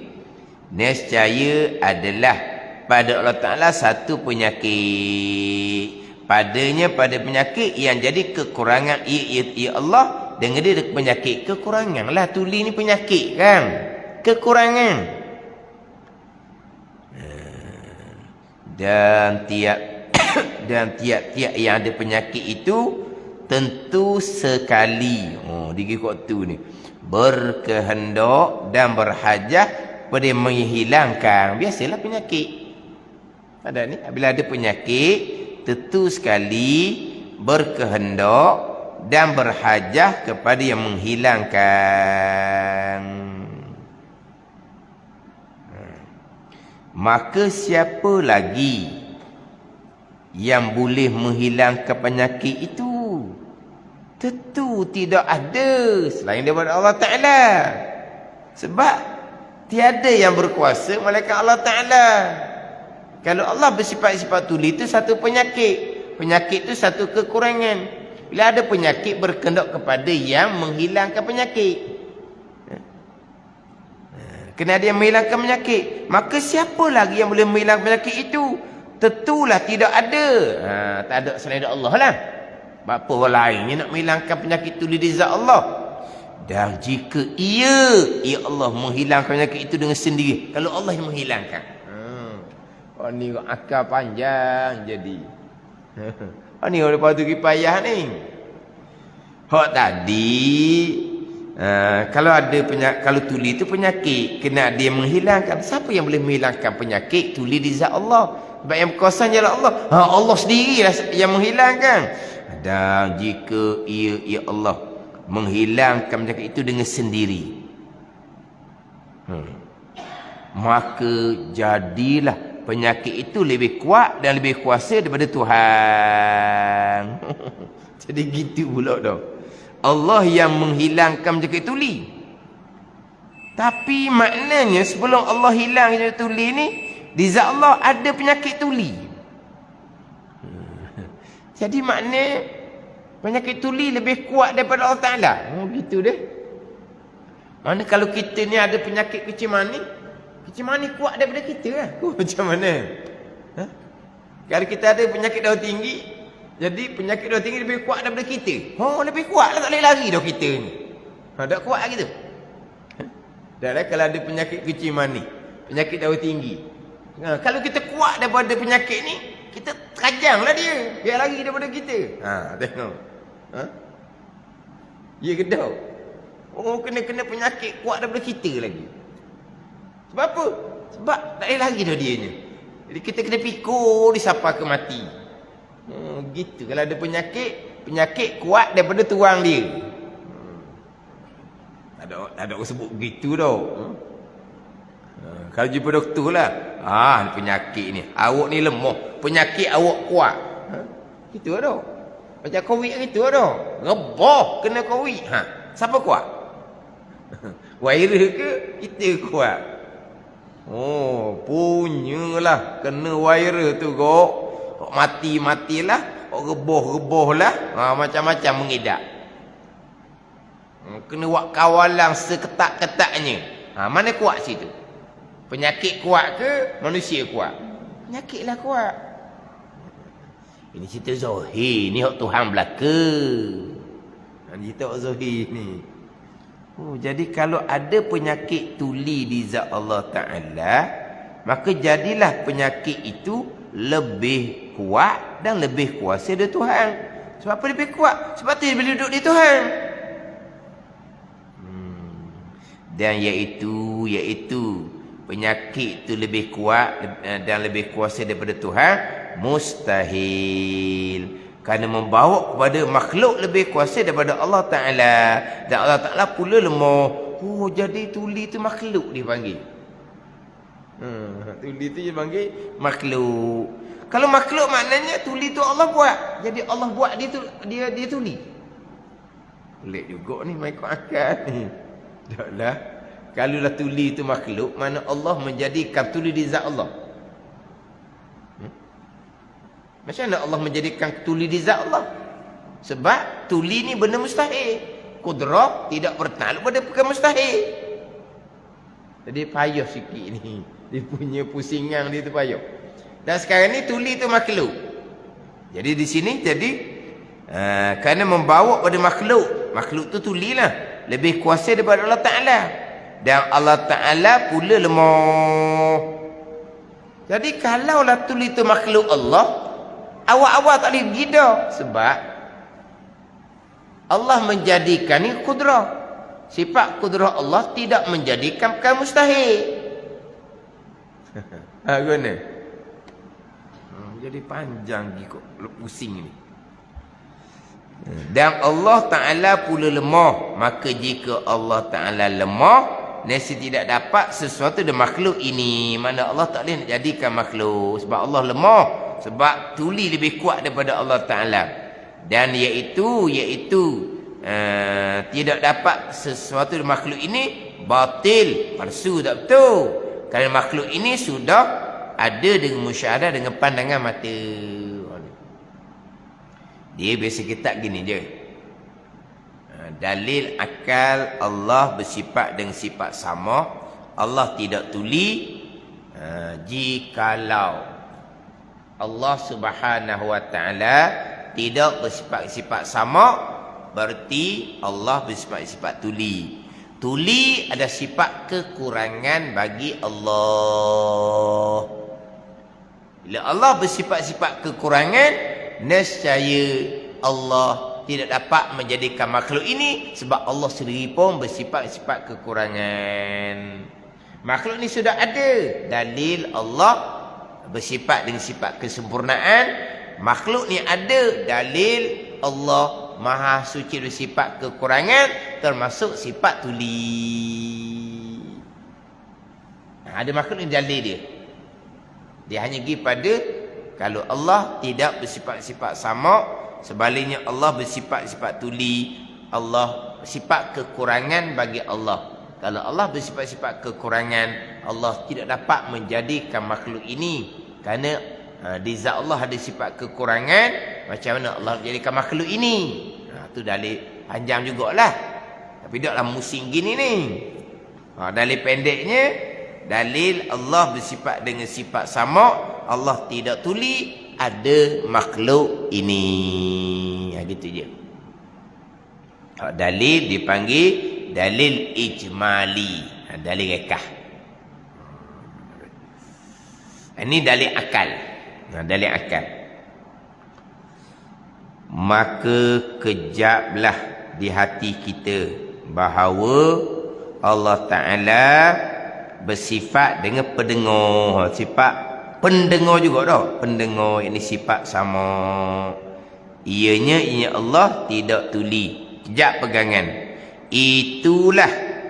nescaya adalah pada Allah Ta'ala satu penyakit. Padanya pada penyakit yang jadi kekurangan ia Allah. Dengan dia penyakit kekurangan lah. Tuli ni penyakit kan, kekurangan. Dan tiap-tiap yang ada penyakit itu tentu sekali digikut tu ni berkehendak dan berhajat pada menghilangkan. Biasalah penyakit ada ni, bila ada penyakit tentu sekali berkehendak dan berhajat kepada yang menghilangkan. Maka siapa lagi yang boleh menghilangkan penyakit itu? Tentu tidak ada selain daripada Allah Ta'ala. Sebab tiada yang berkuasa melainkan Allah Ta'ala. Kalau Allah bersifat-sifat tuli itu satu penyakit. Penyakit itu satu kekurangan. Bila ada penyakit berkehendak kepada yang menghilangkan penyakit. Kena ada yang menghilangkan penyakit. Maka siapa lagi yang boleh menghilangkan penyakit itu? Tentulah tidak ada. Tak ada selain Allah lah. Apa orang lain yang nak menghilangkan penyakit itu di zat Allah? Dan jika ia Allah menghilangkan penyakit itu dengan sendiri. Kalau Allah yang menghilangkan. Ni akal panjang jadi. Ni orang patut kipayah ni. Hak tadi kalau ada kalau tuli itu penyakit, kena ada yang menghilangkan. Siapa yang boleh menghilangkan penyakit? Tuli di zat Allah. Sebab yang berkuasa ialah Allah. Allah sendirilah yang menghilangkan. Dan jika ia Allah menghilangkan penyakit itu dengan sendiri, maka jadilah penyakit itu lebih kuat dan lebih kuasa daripada Tuhan. Jadi gitu pula dah. Allah yang menghilangkan penyakit tuli. Tapi maknanya sebelum Allah hilang penyakit tuli ni, di zat Allah ada penyakit tuli. Jadi makna penyakit tuli lebih kuat daripada Allah Ta'ala. Gitu deh. Mana kalau kita ni ada penyakit kecil mani kuat daripada kita lah. Macam mana? Kalau kita ada penyakit darah tinggi, jadi penyakit darah tinggi lebih kuat daripada kita. Lebih kuat lah, tak boleh lari dah kita ni. Tak kuat gitu. Dah lah kalau ada penyakit kecil mani, penyakit darah tinggi. Kalau kita kuat daripada penyakit ni, kita terajang lah dia. Biar lari daripada kita. Tengok. Ya ke tak? Kena penyakit kuat daripada kita lagi. Sebab apa? Sebab tak boleh lari dah dia ni. Jadi kita kena pikul dia sampai ke mati. Gitu. Kalau ada penyakit kuat daripada tuang dia. Tak ada orang sebut begitu tau. Kalau jumpa doktor lah, penyakit ni, awak ni lemah, penyakit awak kuat. Gitu tau. Macam COVID gitu tau. Rebah kena COVID. Siapa kuat? Virus ke kita kuat? Punyalah kena virus tu kok. Matilah. reboh-reboh lah. Macam-macam mengedap. Kena buat kawalan seketat-ketatnya. Mana kuat situ? Penyakit kuat ke manusia kuat? Penyakitlah kuat. Ini cerita Zohir ni hak Tuhan belaka. Cerita hak Zohir ni. Jadi kalau ada penyakit tuli di zat Allah Ta'ala, maka jadilah penyakit itu lebih kuat dan lebih kuasa dari Tuhan. Sebab apa lebih kuat? Sebab tu dia boleh duduk di Tuhan. Dan iaitu penyakit itu lebih kuat dan lebih kuasa daripada Tuhan, mustahil. Kerana membawa kepada makhluk lebih kuasa daripada Allah Ta'ala. Dan Allah Ta'ala pula lemah. Jadi tuli itu makhluk dipanggil. Tuli itu dia panggil makhluk. Kalau makhluk maknanya tuli itu Allah buat. Jadi Allah buat dia tuli. Pelik juga ni mai akal ni. Taklah. Kalau lah tuli itu makhluk, mana Allah menjadikan tuli di zat Allah? Macam mana Allah menjadikan tuli di zat Allah? Sebab tuli ni benda mustahil. Kudrah tidak bertakluk pada perkara mustahil. Jadi payah sikit ni. Dia punya pusingan dia tu payah. Dan sekarang ni tuli itu makhluk. Jadi di sini kerana membawa pada makhluk. Makhluk tu tuli lah. Lebih kuasa daripada Allah Ta'ala. Dan Allah Ta'ala pula lemah. Jadi kalaulah tuli itu makhluk Allah, awal-awal tak boleh gida. Sebab Allah menjadikan ni kudrah. Sifat kudrah Allah tidak menjadikan perkara mustahil. Guna. Jadi panjang kok pusing ni. Dan Allah Ta'ala pula lemah. Maka jika Allah Ta'ala lemah, nasi tidak dapat sesuatu dari makhluk ini. Mana Allah tak boleh nak jadikan makhluk. Sebab Allah lemah. Sebab tuli lebih kuat daripada Allah Ta'ala. Dan iaitu tidak dapat sesuatu dari makhluk ini, batil, palsu, tak betul. Kerana makhluk ini sudah ada dengan musyahadah, dengan pandangan mata. Dia biasa kita gini je. Dalil akal Allah bersifat dengan sifat sama. Allah tidak tuli. Jikalau Allah Subhanahu Wa Ta'ala tidak bersifat sama, berarti Allah bersifat tuli. Tuli ada sifat kekurangan bagi Allah. Bila Allah bersifat-sifat kekurangan, nescaya Allah tidak dapat menjadikan makhluk ini. Sebab Allah sendiri pun bersifat-sifat kekurangan. Makhluk ni sudah ada. Dalil Allah bersifat dengan sifat kesempurnaan. Makhluk ni ada. Dalil Allah Maha Suci bersifat kekurangan, termasuk sifat tuli. Ada makhluk ni dalil dia. Dia hanya pergi pada kalau Allah tidak bersifat-sifat sama, sebaliknya Allah bersifat-sifat tuli. Allah sifat kekurangan bagi Allah. Kalau Allah bersifat-sifat kekurangan, Allah tidak dapat menjadikan makhluk ini. Kerana di zat Allah ada sifat kekurangan, macam mana Allah menjadikan makhluk ini? Itu dalil panjang jugalah. Tapi taklah musim gini ni. Dalil pendeknya, dalil Allah bersifat dengan sifat sama, Allah tidak tuli, ada makhluk ini. Gitu je. Dalil dipanggil dalil ijmali. Dalil rekah. Ini dalil akal. Dalil akal. Maka kejaplah di hati kita bahawa Allah Ta'ala bersifat dengan pendengar. Sifat pendengar juga dah. Pendengar ini sifat sama. Ianya Allah tidak tuli. Kejap pegangan.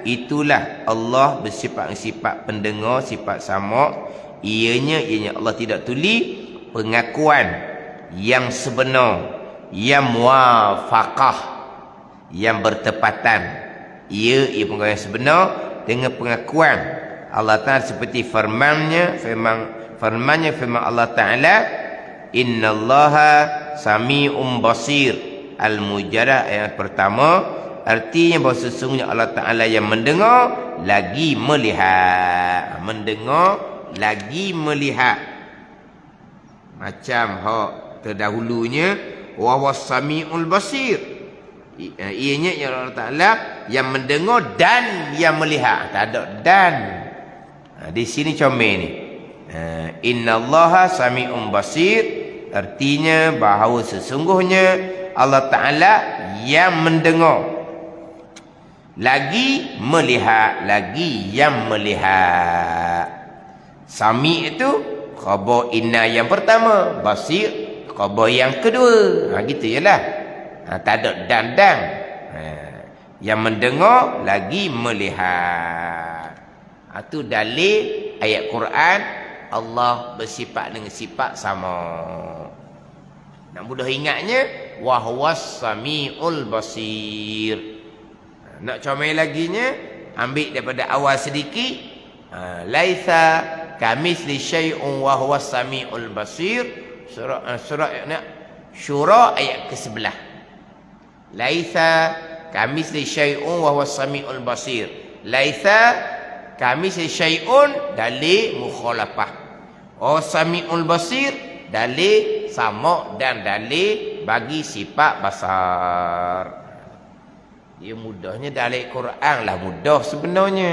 Itulah Allah bersifat sifat pendengar, sifat sama. Ianya Allah tidak tuli. Pengakuan yang sebenar, yang muwafaqah, yang bertepatan. Ia pengakuan yang sebenar dengan pengakuan Allah Ta'ala seperti firman Allah Ta'ala, innallaha Sami'un basir. Al-Mujadah ayat pertama, artinya bahawa sesungguhnya Allah Ta'ala yang mendengar lagi melihat. Mendengar lagi melihat. Macam hak terdahulunya, wa huwas sami'ul basir. Ianya yang Allah Ta'ala yang mendengar dan yang melihat. Tak ada dan. Di sini comel ni. Innallaha sami'un basir. Artinya bahawa sesungguhnya Allah Ta'ala yang mendengar lagi melihat, lagi yang melihat. Sami itu khabar inna yang pertama, basir khabar yang kedua. Gitu jelah. Tak ada dan. Yang mendengar lagi melihat. Itu dalil ayat Quran Allah bersifat dengan sifat sama. Nak mudah ingatnya, wa huwas samiul basir. Nak comel laginya, ambil daripada awal sedikit. Laisa kamitsli syai'un wa huwas samiul basir. Surah Syura ayat ke-11. Laisa kamitsli syai'un wa huwas samiul basir. Laisa kamitsli syai'un dalil mukhalafah. Samiul basir dalil sama dan dalil bagi sifat basar. Dia mudahnya dalil Quran lah mudah sebenarnya.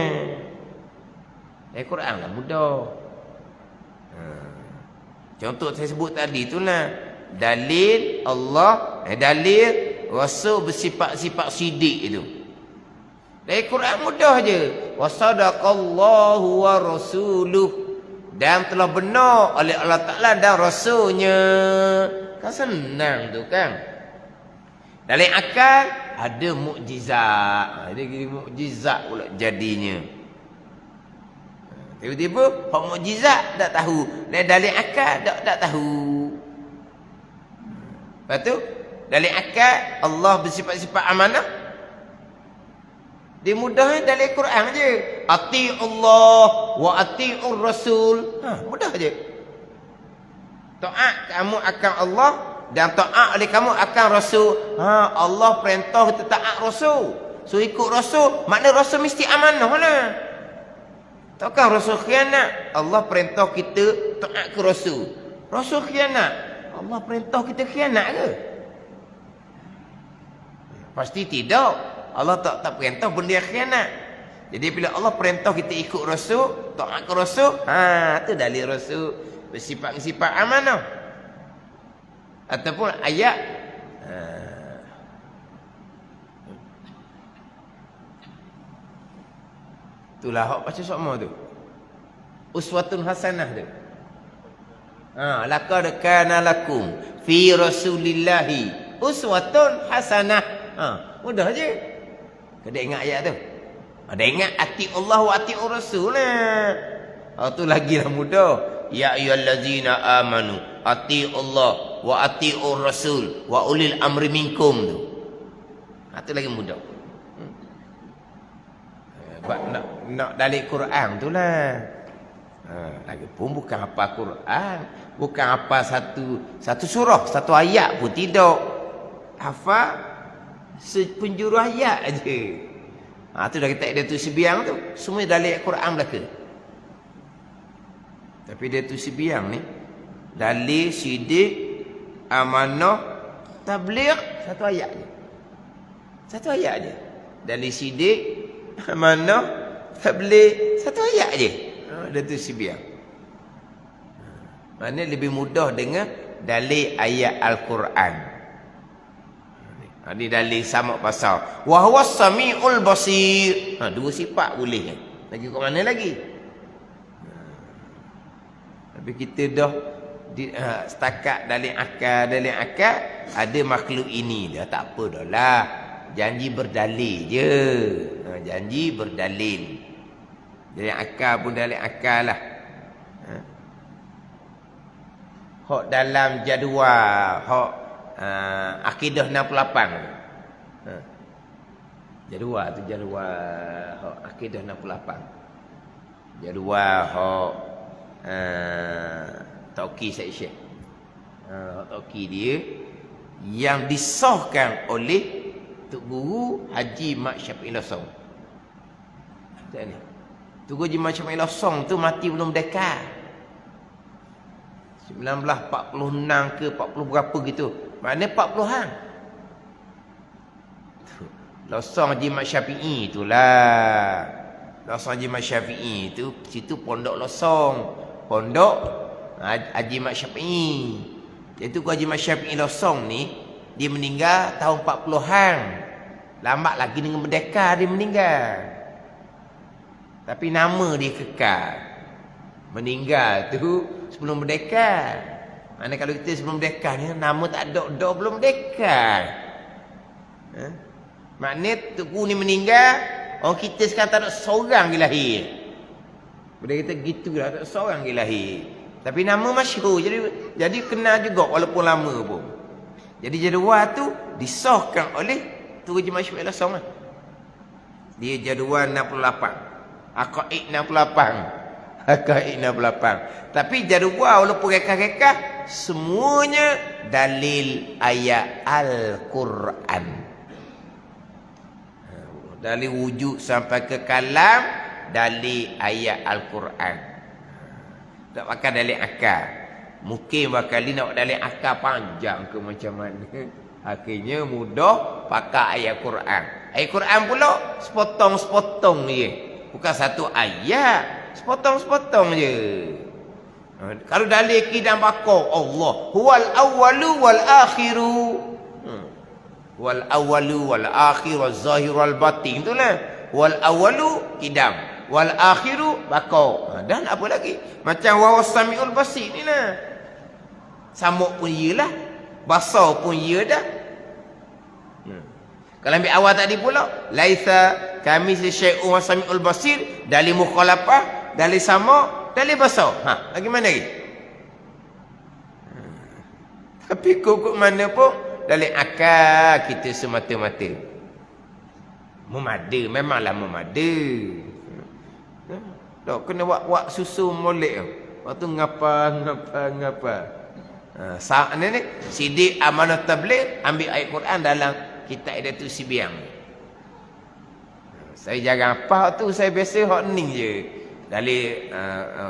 Dalil Quran lah mudah. Contoh saya sebut tadi itulah dalil Allah, dalil Rasul bersifat-sifat sidik itu. Dalil Quran mudah je. Wa sadaqallahu wa rasuluh. Dan telah benar oleh Allah Ta'ala dan Rasulnya. Kan senang tu kan. Dalam akal ada mukjizat. Ada mukjizat pula jadinya. Tiba-tiba hak mukjizat tak tahu. Dalam akal tak tahu. Lepas tu dalam akal Allah bersifat-sifat amanah. Dia mudahnya dalam Quran je. Ati'ullah wa ati'ur rasul. Mudah je. Taat kamu akan Allah dan taat oleh kamu akan Rasul. Allah perintah kita taat Rasul. So ikut Rasul, makna Rasul mesti amanah lah. Takkan Rasul khianat. Allah perintah kita taat ke Rasul. Rasul khianat. Allah perintah kita khianat ke? Pasti tidak. Allah tak perintah benda yang khianat. Jadi bila Allah perintah kita ikut Rasul, taat ke Rasul, tu dalil Rasul bersifat-sifat amanah. Ataupun ayat itulah hak baca sama tu. Uswatun hasanah tu. Laqad kana lakum fi rasulillahi uswatun hasanah. Mudah je. Kena ingat ayat tu. Ada ingat ati Allah wa ati Rasul lah. Tu lagi lah mudah. Ya ayyuhallazina amanu ati Allah wa ati Rasul wa ulil amri minkum tu. Tu lagi mudah. Nak dalil Quran tu lah. Lagi pun bukan apa Quran, bukan apa satu surah, satu ayat pun tidak. Hafal sepenjuru ayat aja. Tu dah kata dia tu sebiang tu. Semua dalil Quran belaka. Tapi dia tu sebiang ni dalil sidik, amanah, tabligh satu ayat je. Satu ayat je. Dalil sidik, amanah, tabligh satu ayat je. Dia tu sebiang. Maknanya lebih mudah dengan dalil ayat Al-Quran. Ini dalil sama pasal wa huwas samiul basir. Dua sifat boleh. Lagi kat mana lagi? Tapi kita dah setakat dalil akal ada makhluk ini dah tak apa dah lah. Janji berdalil je. Janji berdalil. Dalil akal pun dalil akal lah. Hak dalam jadual, hak akidah 68. Jadual tu jadual hak akidah 68. Jadual hak Tauqi Syekh. Tauqi dia yang disahkan oleh Tok Guru Haji Mat Syafi'i Losong. Tak ni. Tok Guru Haji Mat Syafi'i Losong tu mati belum dekar. 1946 ke 40 berapa gitu. Maknanya 40-an. Losong Haji Mat Syafi'i itulah. Losong Haji Mat Syafi'i itu situ pondok Losong. Pondok Haji Mat Syafi'i. Iaitu Haji Mat Syafi'i Losong ni dia meninggal tahun 40-an. Lambat lagi dengan merdeka dia meninggal. Tapi nama dia kekal. Meninggal tu sebelum merdeka. Mana kalau kita sebelum merdeka ni nama tak ada, belum merdeka. Maknanya Tok Guru ni meninggal, orang kita sekarang tak ada seorang lagi lahir. Bila kita gitulah, tak ada seorang lagi lahir. Tapi nama masyhur, jadi kenal juga walaupun lama pun. Jadi jadual tu disahkan oleh Tok Guru Haji Mat Syafi'i Losong lah. Dia jadual 68. Aqaid 68. Aqaid 68. Tapi jadual walaupun rekah-rekah semuanya dalil ayat Al-Quran. Dari wujud sampai ke kalam dalil ayat Al-Quran. Tak pakai dalil akal. Mungkin bakal dia nak dalil akal panjang ke macam mana. Akhirnya mudah pakai ayat Quran. Ayat Quran pula sepotong-sepotong je. Bukan satu ayat. Sepotong-sepotong je. Kalau dalil kidam bakar Allah huwal awwalu wal akhiru. Wal awwalu wal akhiru wal zahiru wal batin. Itulah. Wal awwalu kidam. Wal akhiru bakar. Dan apa lagi? Macam wawas sami'ul basir ni lah. Samuk pun iyalah. Basar pun iya dah. Kalau ambil awal tadi pula. Laisa kami syai'un wa sami'ul basir. Dari mukhalafah. Dari sama. Dari basar. Lagi mana lagi? Tapi kukuk mana pun. Dari akal kita semata-mata. Memada. Memanglah memada. Tak kena buat susu molek tu. Waktu ngapa. Saat ni Sidik Amanah Tabligh ambil ayat Quran dalam kitab Idatul Sibiang. Saya jarang apa tu, saya biasa hak ni je. Dari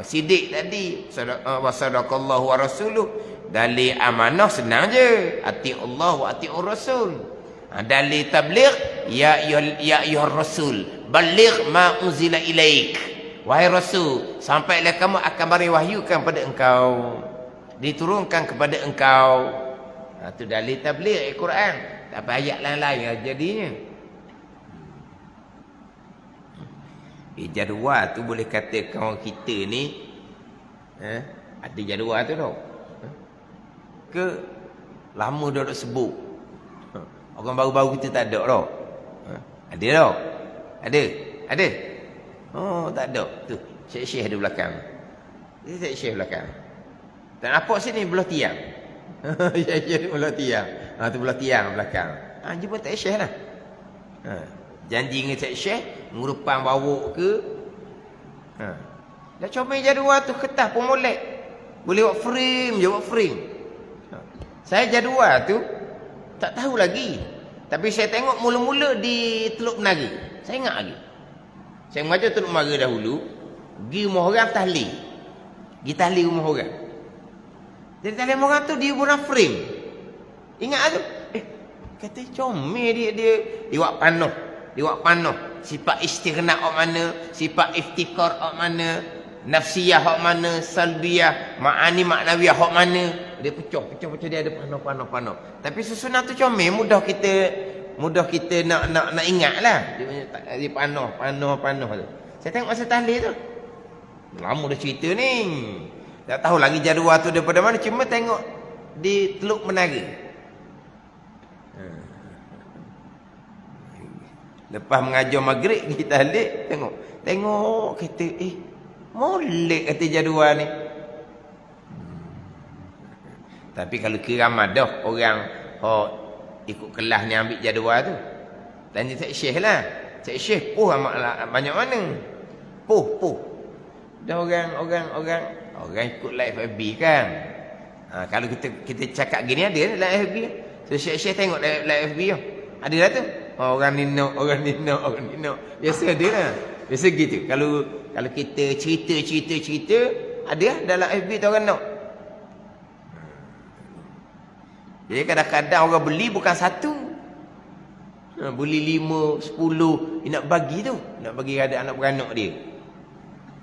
Sidik tadi wasadaqallahu wa rasuluh. Dari amanah senang je. Ati Allah wa ati Rasul. Dari tabligh ya ayyuhar rasul balligh ma unzila ilaik. Wahai Rasul, sampailah kamu akan beri wahyukan pada engkau. Diturunkan kepada engkau. Itu dalil tabligh Al-Quran. Tak apa ayat lain-lain jadinya. Jadual tu boleh katakan orang kita ni ada jadual tu tau. Ke lama dah duk sebut. Orang baru-baru kita tak ada tau. Ada tau. Ada. Oh, tak ada. Tu, syekh-syekh di belakang. Ini syekh belakang. Tak nampak sini belah tiang. Syekh belah tiang. Tu belah tiang belakang. Jumpa tak syekh lah. Janji dengan syekh ngurupang bawa ke. Dah comel jadual tu kertas pun molek. Boleh buat frame je, buat frame. Saya jadual tu tak tahu lagi. Tapi saya tengok mula-mula di Teluk Menari. Saya ingat lagi. Saya mengajar Teluk Menari dahulu. Pergi rumah orang tahlil. Pergi tahlil rumah orang. Jadi tahlil rumah orang tu dia guna frame. Ingat tu? Kata comel dia buat panuh. Dia buat panuh. Sifat istighnaq hak mana, sifat iftikar hak mana, nafsiyah hak mana, salbiyah, ma'ani maknawiyah hak mana. Dia pecah dia ada panah. Tapi susunan tu comel, mudah kita nak ingatlah. Dia panah tu. Saya tengok masa tahlil tu. Lama dah cerita ni. Tak tahu lagi jadual tu daripada mana, cuma tengok di Teluk Menari. Lepas mengajar maghrib kita tahlil, tengok kata molek kata jadual ni. Tapi kalau kira dah orang ikut kelas ni ambil jadual tu. Tanya Cik Syekh lah. Cik Syekh banyak mana? Puh. Dah orang ikut live FB kan. Kalau kita cakap gini ada live FB. So Syekh tengok live FB tu. Ada lah tu. Orang ni nak. Biasa ada lah. Biasa gitu. Kalau kita cerita, ada lah dalam FB tu orang nak. Jadi kadang-kadang orang beli bukan satu. Beli 5, 10. Dia nak bagi tu. Nak bagi ada anak beranak dia.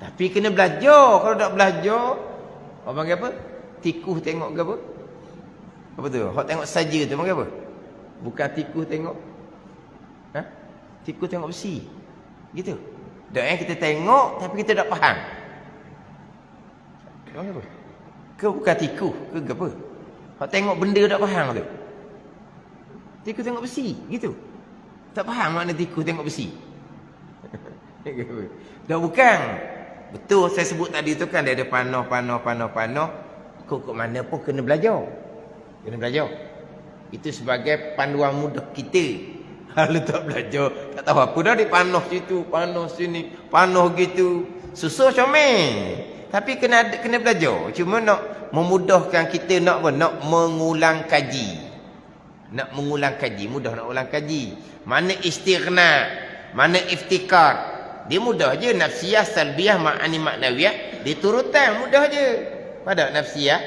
Tapi kena belajar. Kalau tak belajar, orang panggil apa? Tikuh tengok ke apa? Apa tu? Hak tengok saja tu panggil apa? Bukan tikuh tengok. Tikuh tengok besi. Gitu. Dak kita tengok tapi kita tak faham. Panggil apa? Ke bukan tikuh ke apa? Hak tengok benda tak faham tu. Tikuh tengok besi, gitu. Tak faham makna tikuh tengok besi. Dah bukan. Betul saya sebut tadi tu kan dia ada panah. Kok mana pun kena belajar. Kena belajar. Itu sebagai panduan mudah kita. Kalau tak belajar, tak tahu apa dah dia panah situ, panah sini, panah gitu. Susah comel. Tapi kena belajar. Cuma nak memudahkan kita nak mengulang kaji. Nak mengulang kaji, mudah nak ulang kaji. Mana istighna, mana iftikar. Dia mudah je. Nafsiyah, salbiyah, ma'ani, maknawiyah. Dia turutan, mudah je. Pada nafsiyah,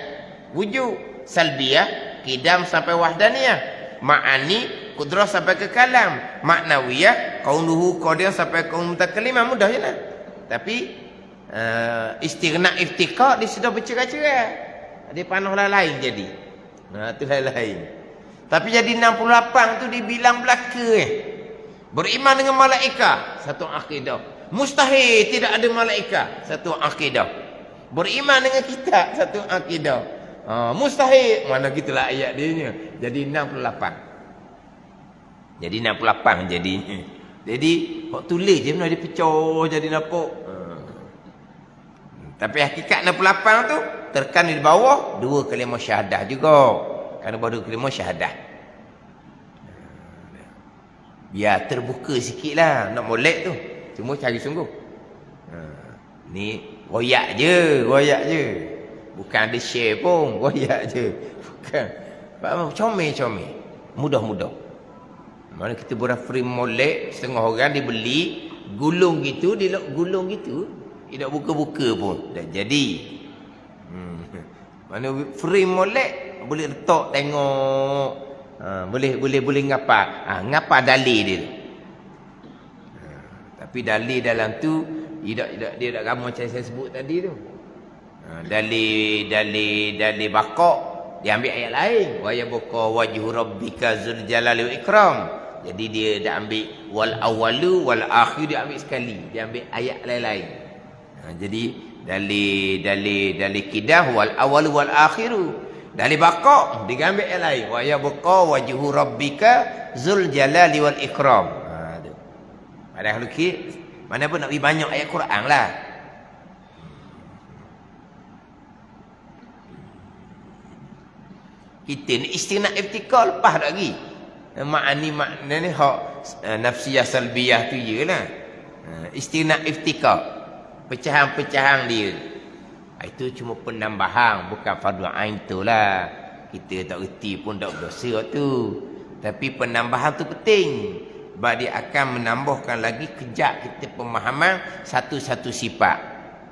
wujud. Salbiyah, qidam sampai wahdaniyah. Ma'ani, kudrah sampai ke kalam. Maknawiyah, kaunuhu, qadir sampai kaun mutakalimah. Mudah je lah. Tapi, istighna, iftikar, dia sudah bercerai-cerai. Dia panah lain jadi. Itu lain. Tapi jadi 68 tu dibilang belaka Beriman dengan malaikat, satu akidah. Mustahil tidak ada malaikat, satu akidah. Beriman dengan kitab, satu akidah. Mustahil, mana gitulah ayat dia nya. Jadi 68. Jadi 68 jadinya. Jadi hok tulis je mana dia pecah jadi nampak. Tapi hakikat 68 tu terkan di bawah dua kalimah syahadah juga. Kerana baru kalimah syahadah. Biar terbuka sikit lah. Nak molek tu. Cuma cari sungguh. Ni royak je. Bukan ada share pun. Royak je. Bukan. Comel-comel. Mudah-mudah. Mana kita buat frame molek. Setengah orang dia beli. Gulung gitu. Dia gulung gitu. Dia tak buka-buka pun. Dah jadi. Mana frame molek. Boleh letak tengok. Boleh ngapa. Ngapa dalil dia. Tapi dalil dalam tu dia tak ramai macam saya sebut tadi tu. Dalil bakok dia ambil ayat lain. Wa yabqa wajhu rabbika dzul jalali wal ikram. Jadi dia dah ambil wal awwalu wal akhir, dia ambil sekali. Dia ambil ayat lain-lain. Jadi dalil kidah wal awwalu wal akhiru. Dari bakok diambil yang lain. Wa yabqa wajhu rabbika dzul jalali wal ikram. Tu. Padahal mana pun nak bagi banyak ayat Quran lah. Kita ni istighna iftikar lepas tak lagi. Makna ni hak nafsiyah salbiyah tu jelah. Istighna iftikar. Pecahan-pecahan dia. Itu cuma penambahan, bukan fardu ain itulah. Kita tak reti pun tak berdosa tu. Tapi penambahan tu penting. Sebab dia akan menambahkan lagi kejap kita pemahaman satu-satu sifat.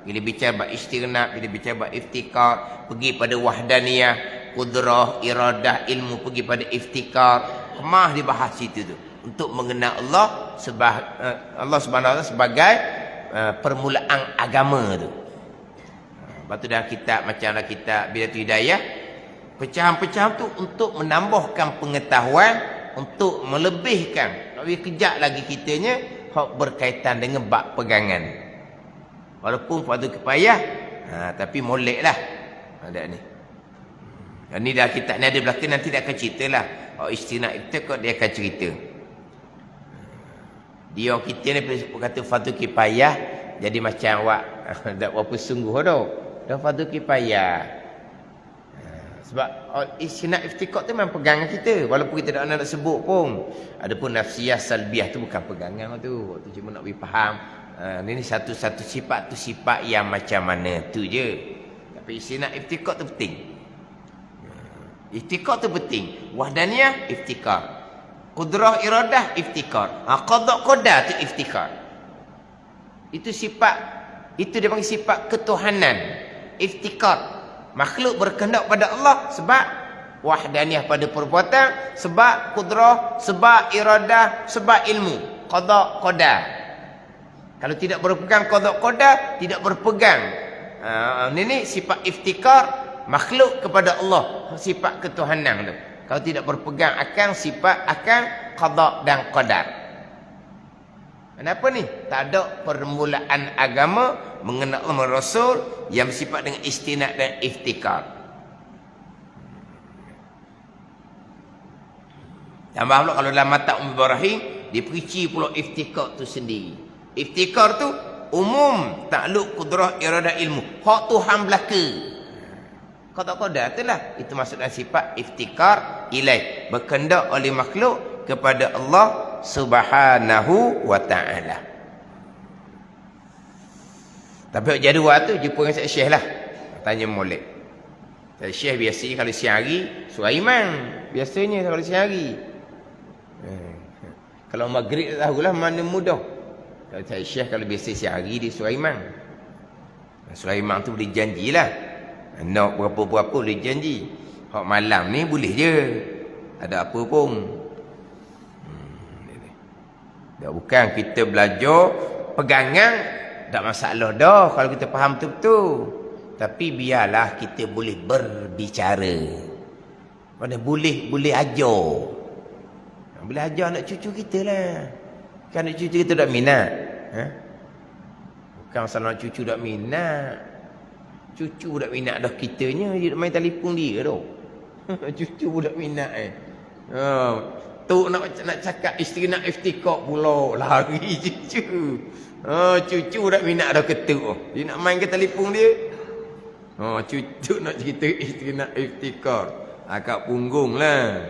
Bila bicara bab istighna, bila bicara bab iftikar, pergi pada wahdaniyah, qudrah, iradah, ilmu, pergi pada iftikar. Kemah dibahas situ tu. Untuk mengenal Allah Subhanahu Wa Taala sebagai permulaan agama tu. Lepas tu dalam kitab macam dalam kitab Bidatul Hidayah, pecahan-pecahan tu untuk menambahkan pengetahuan, untuk melebihkan lebih kejap lagi kitanya hak berkaitan dengan bab pegangan. Walaupun fardu kifayah, tapi molek lah. Ada ni. Ini dah kitab ni ada belakang, nanti dia akan ceritalah. Istighna itu kok dia akan cerita. Dia kita ni kata fardu kifayah, jadi macam awak tak berapa sungguh dah. Dah fardu kifayah. Sebab istighna iftikar tu memang pegangan kita. Walaupun kita tak nak sebut pun. Adapun nafsiyah salbiyah tu bukan pegangan tu. Waktu cuma nak faham. Ini satu-satu sifat tu sifat yang macam mana tu je. Tapi istighna iftikar tu penting. Iftikar tu penting. Wahdaniyah, iftikar. Qudrah iradah, iftikar. Qada qadar tu iftikar. Itu sifat, itu dia panggil sifat ketuhanan. Iftikar. Makhluk berkehendak pada Allah sebab wahdaniyah pada perbuatan, sebab qudrah, sebab iradah, sebab ilmu. Qada qadar. Kalau tidak berpegang qada qadar, tidak berpegang. Ini sifat iftikar makhluk kepada Allah, sifat ketuhanan tu. Kalau tidak berpegang akan sifat akan qada dan qadar. Kenapa ni? Tak ada permulaan agama mengenal Allah Rasul yang bersifat dengan istinad dan iftikar. Tambah pula kalau dalam mata Ibrahim diperinci pula iftikar tu sendiri. Iftikar tu umum, takluk, qudrah, iradah, ilmu. Hak Tuhan belaka. Qada-qadar itulah. Itu maksudnya sifat iftikar ilaih. Berkendak oleh makhluk kepada Allah Subhanahu wa ta'ala. Tapi jadual tu jumpa dengan Syekh lah. Tanya molek. Syekh biasanya kalau siang hari Sulaiman. Biasanya kalau siang hari. Kalau maghrib tak tahulah mana mudah. Kalau saya Syekh kalau biasa siang hari di Sulaiman. Sulaiman tu boleh janjilah. Nak berapa-berapa boleh janji. Hak malam ni boleh je. Ada apa pun. Tak bukan kita belajar pegangan tak masalah dah kalau kita faham betul-betul. Tapi biarlah kita boleh berbicara. Mana boleh ajar. Boleh ajar anak cucu kita lah. Kan anak cucu kita tak minat. Bukan masalah anak cucu tak minat. Cucu tak minat dah kitanya. Dia main telefon dia dah. Cucu pun tak minat tu nak cakap isteri nak iftikar pula. Lari cucu. Cucu tak minat dah ketuk. Dia nak main ke telefon dia. Cucu nak cerita isteri nak iftikar. Akak punggung lah.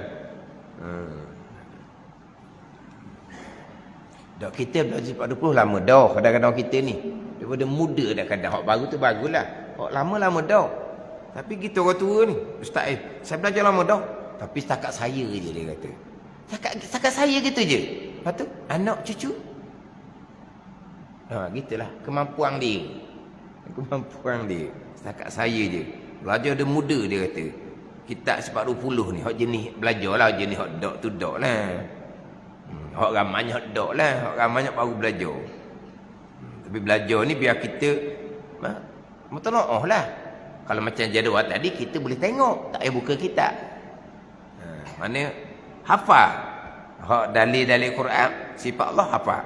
Dah kita belajar 40 lama dah kadang-kadang kita ni. Daripada muda dah kadang. Hak baru tu baguslah. Hak lama-lama dah. Tapi kita orang tua ni, Ustaz saya belajar lama dah. Tapi setakat saya je dia kata. Setakat saya gitu je. Lepas tu anak cucu. Gitulah kemampuan dia. Kemampuan dia. Setakat saya je. Belajar dia muda dia kata. Kitab 40 ni hak jenis belajarlah, jenis hak dok tu dok lah. Hak ramanya hak dok lah, hak ramanya baru belajar. Tapi belajar ni biar kita mutanaah lah. Kalau macam jadual tadi kita boleh tengok, tak payah buka kitab. Mana hafal. Hak dalil-dalil Quran sifat Allah hafal.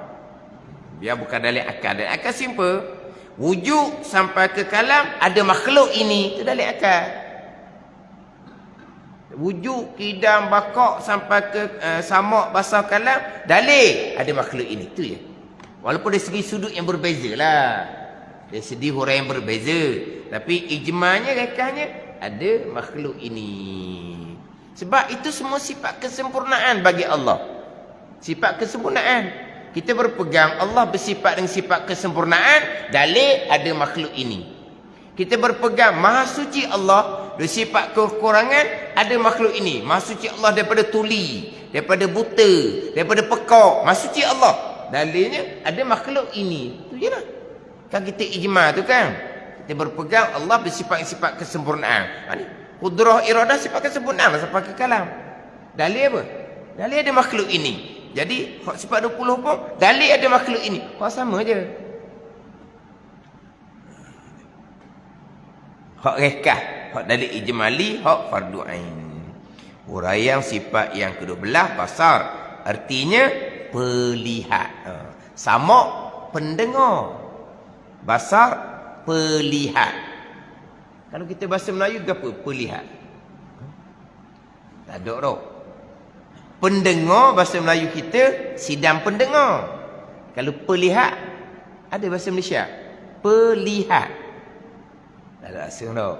Biar bukan dalil akal. Dan akal simple. Wujud sampai ke kalam ada makhluk ini, itu dalil akal. Wujud kidam bakok sampai ke samak basah kalam dalil ada makhluk ini, itu je. Walaupun dari segi sudut yang berbeza lah. Dari segi huraian yang berbeza. Tapi ijma'nya rekahnya ada makhluk ini. Sebab itu semua sifat kesempurnaan bagi Allah. Sifat kesempurnaan. Kita berpegang Allah bersifat dengan sifat kesempurnaan. Dalil ada makhluk ini. Kita berpegang Maha Suci Allah bersifat kekurangan. Ada makhluk ini. Maha Suci Allah daripada tuli, daripada buta, daripada pekak. Maha Suci Allah. Dalilnya ada makhluk ini. Itu je lah. Kan kita ijma' tu kan. Kita berpegang Allah bersifat-sifat kesempurnaan. Qudrah iradah sifat kesempurnaan lah sampai ke kalam. Dalil apa? Dalil ada makhluk ini. Jadi sifat 20 pun dalil ada makhluk ini. Hak sama je. Hak rekah, hak dalil ijmali, hak fardu ain. Uraian sifat yang kedua basar. Artinya pelihat. Sama pendengar. Basar pelihat. Kalau kita bahasa Melayu apa? Pelihat. Tak ada dah. Pendengar bahasa Melayu kita sidang pendengar. Kalau pelihat ada bahasa Malaysia. Pelihat. Tak ada asal dah.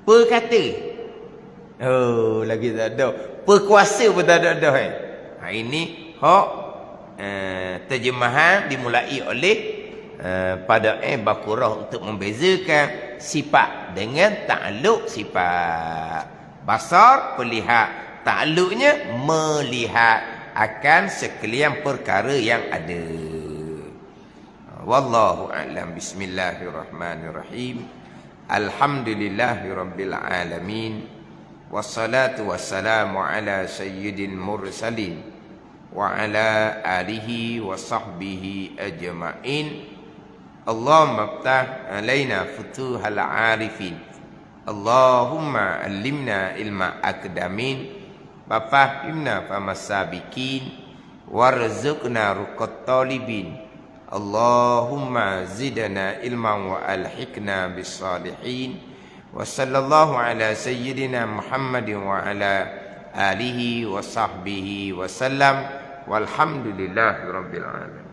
Perkata. Oh, lagi tak ada. Perkuasa pun tak ada dah. Ini hak terjemahan dimulai oleh pada Baqarah untuk membezakan sifat dengan ta'alluq sifat. Basar pelihat, takluknya melihat akan sekalian perkara yang ada. Wallahu a'lam. Bismillahirrahmanirrahim. Alhamdulillahirabbil alamin. Wassalatu wassalamu ala sayyidil mursalin wa ala alihi wa sahbihi ajma'in. Allahumma aftah alaina futuhal arifin. Allahumma allimna ilma akdamin wa fahimna famasabikin warzuqna ruqat talibin. Allahumma zidna ilman wa alhiqna bis salihin. Wa sallallahu ala sayyidina Muhammadin wa ala alihi wa sahbihi wa sallam. Walhamdulillahi rabbil alamin.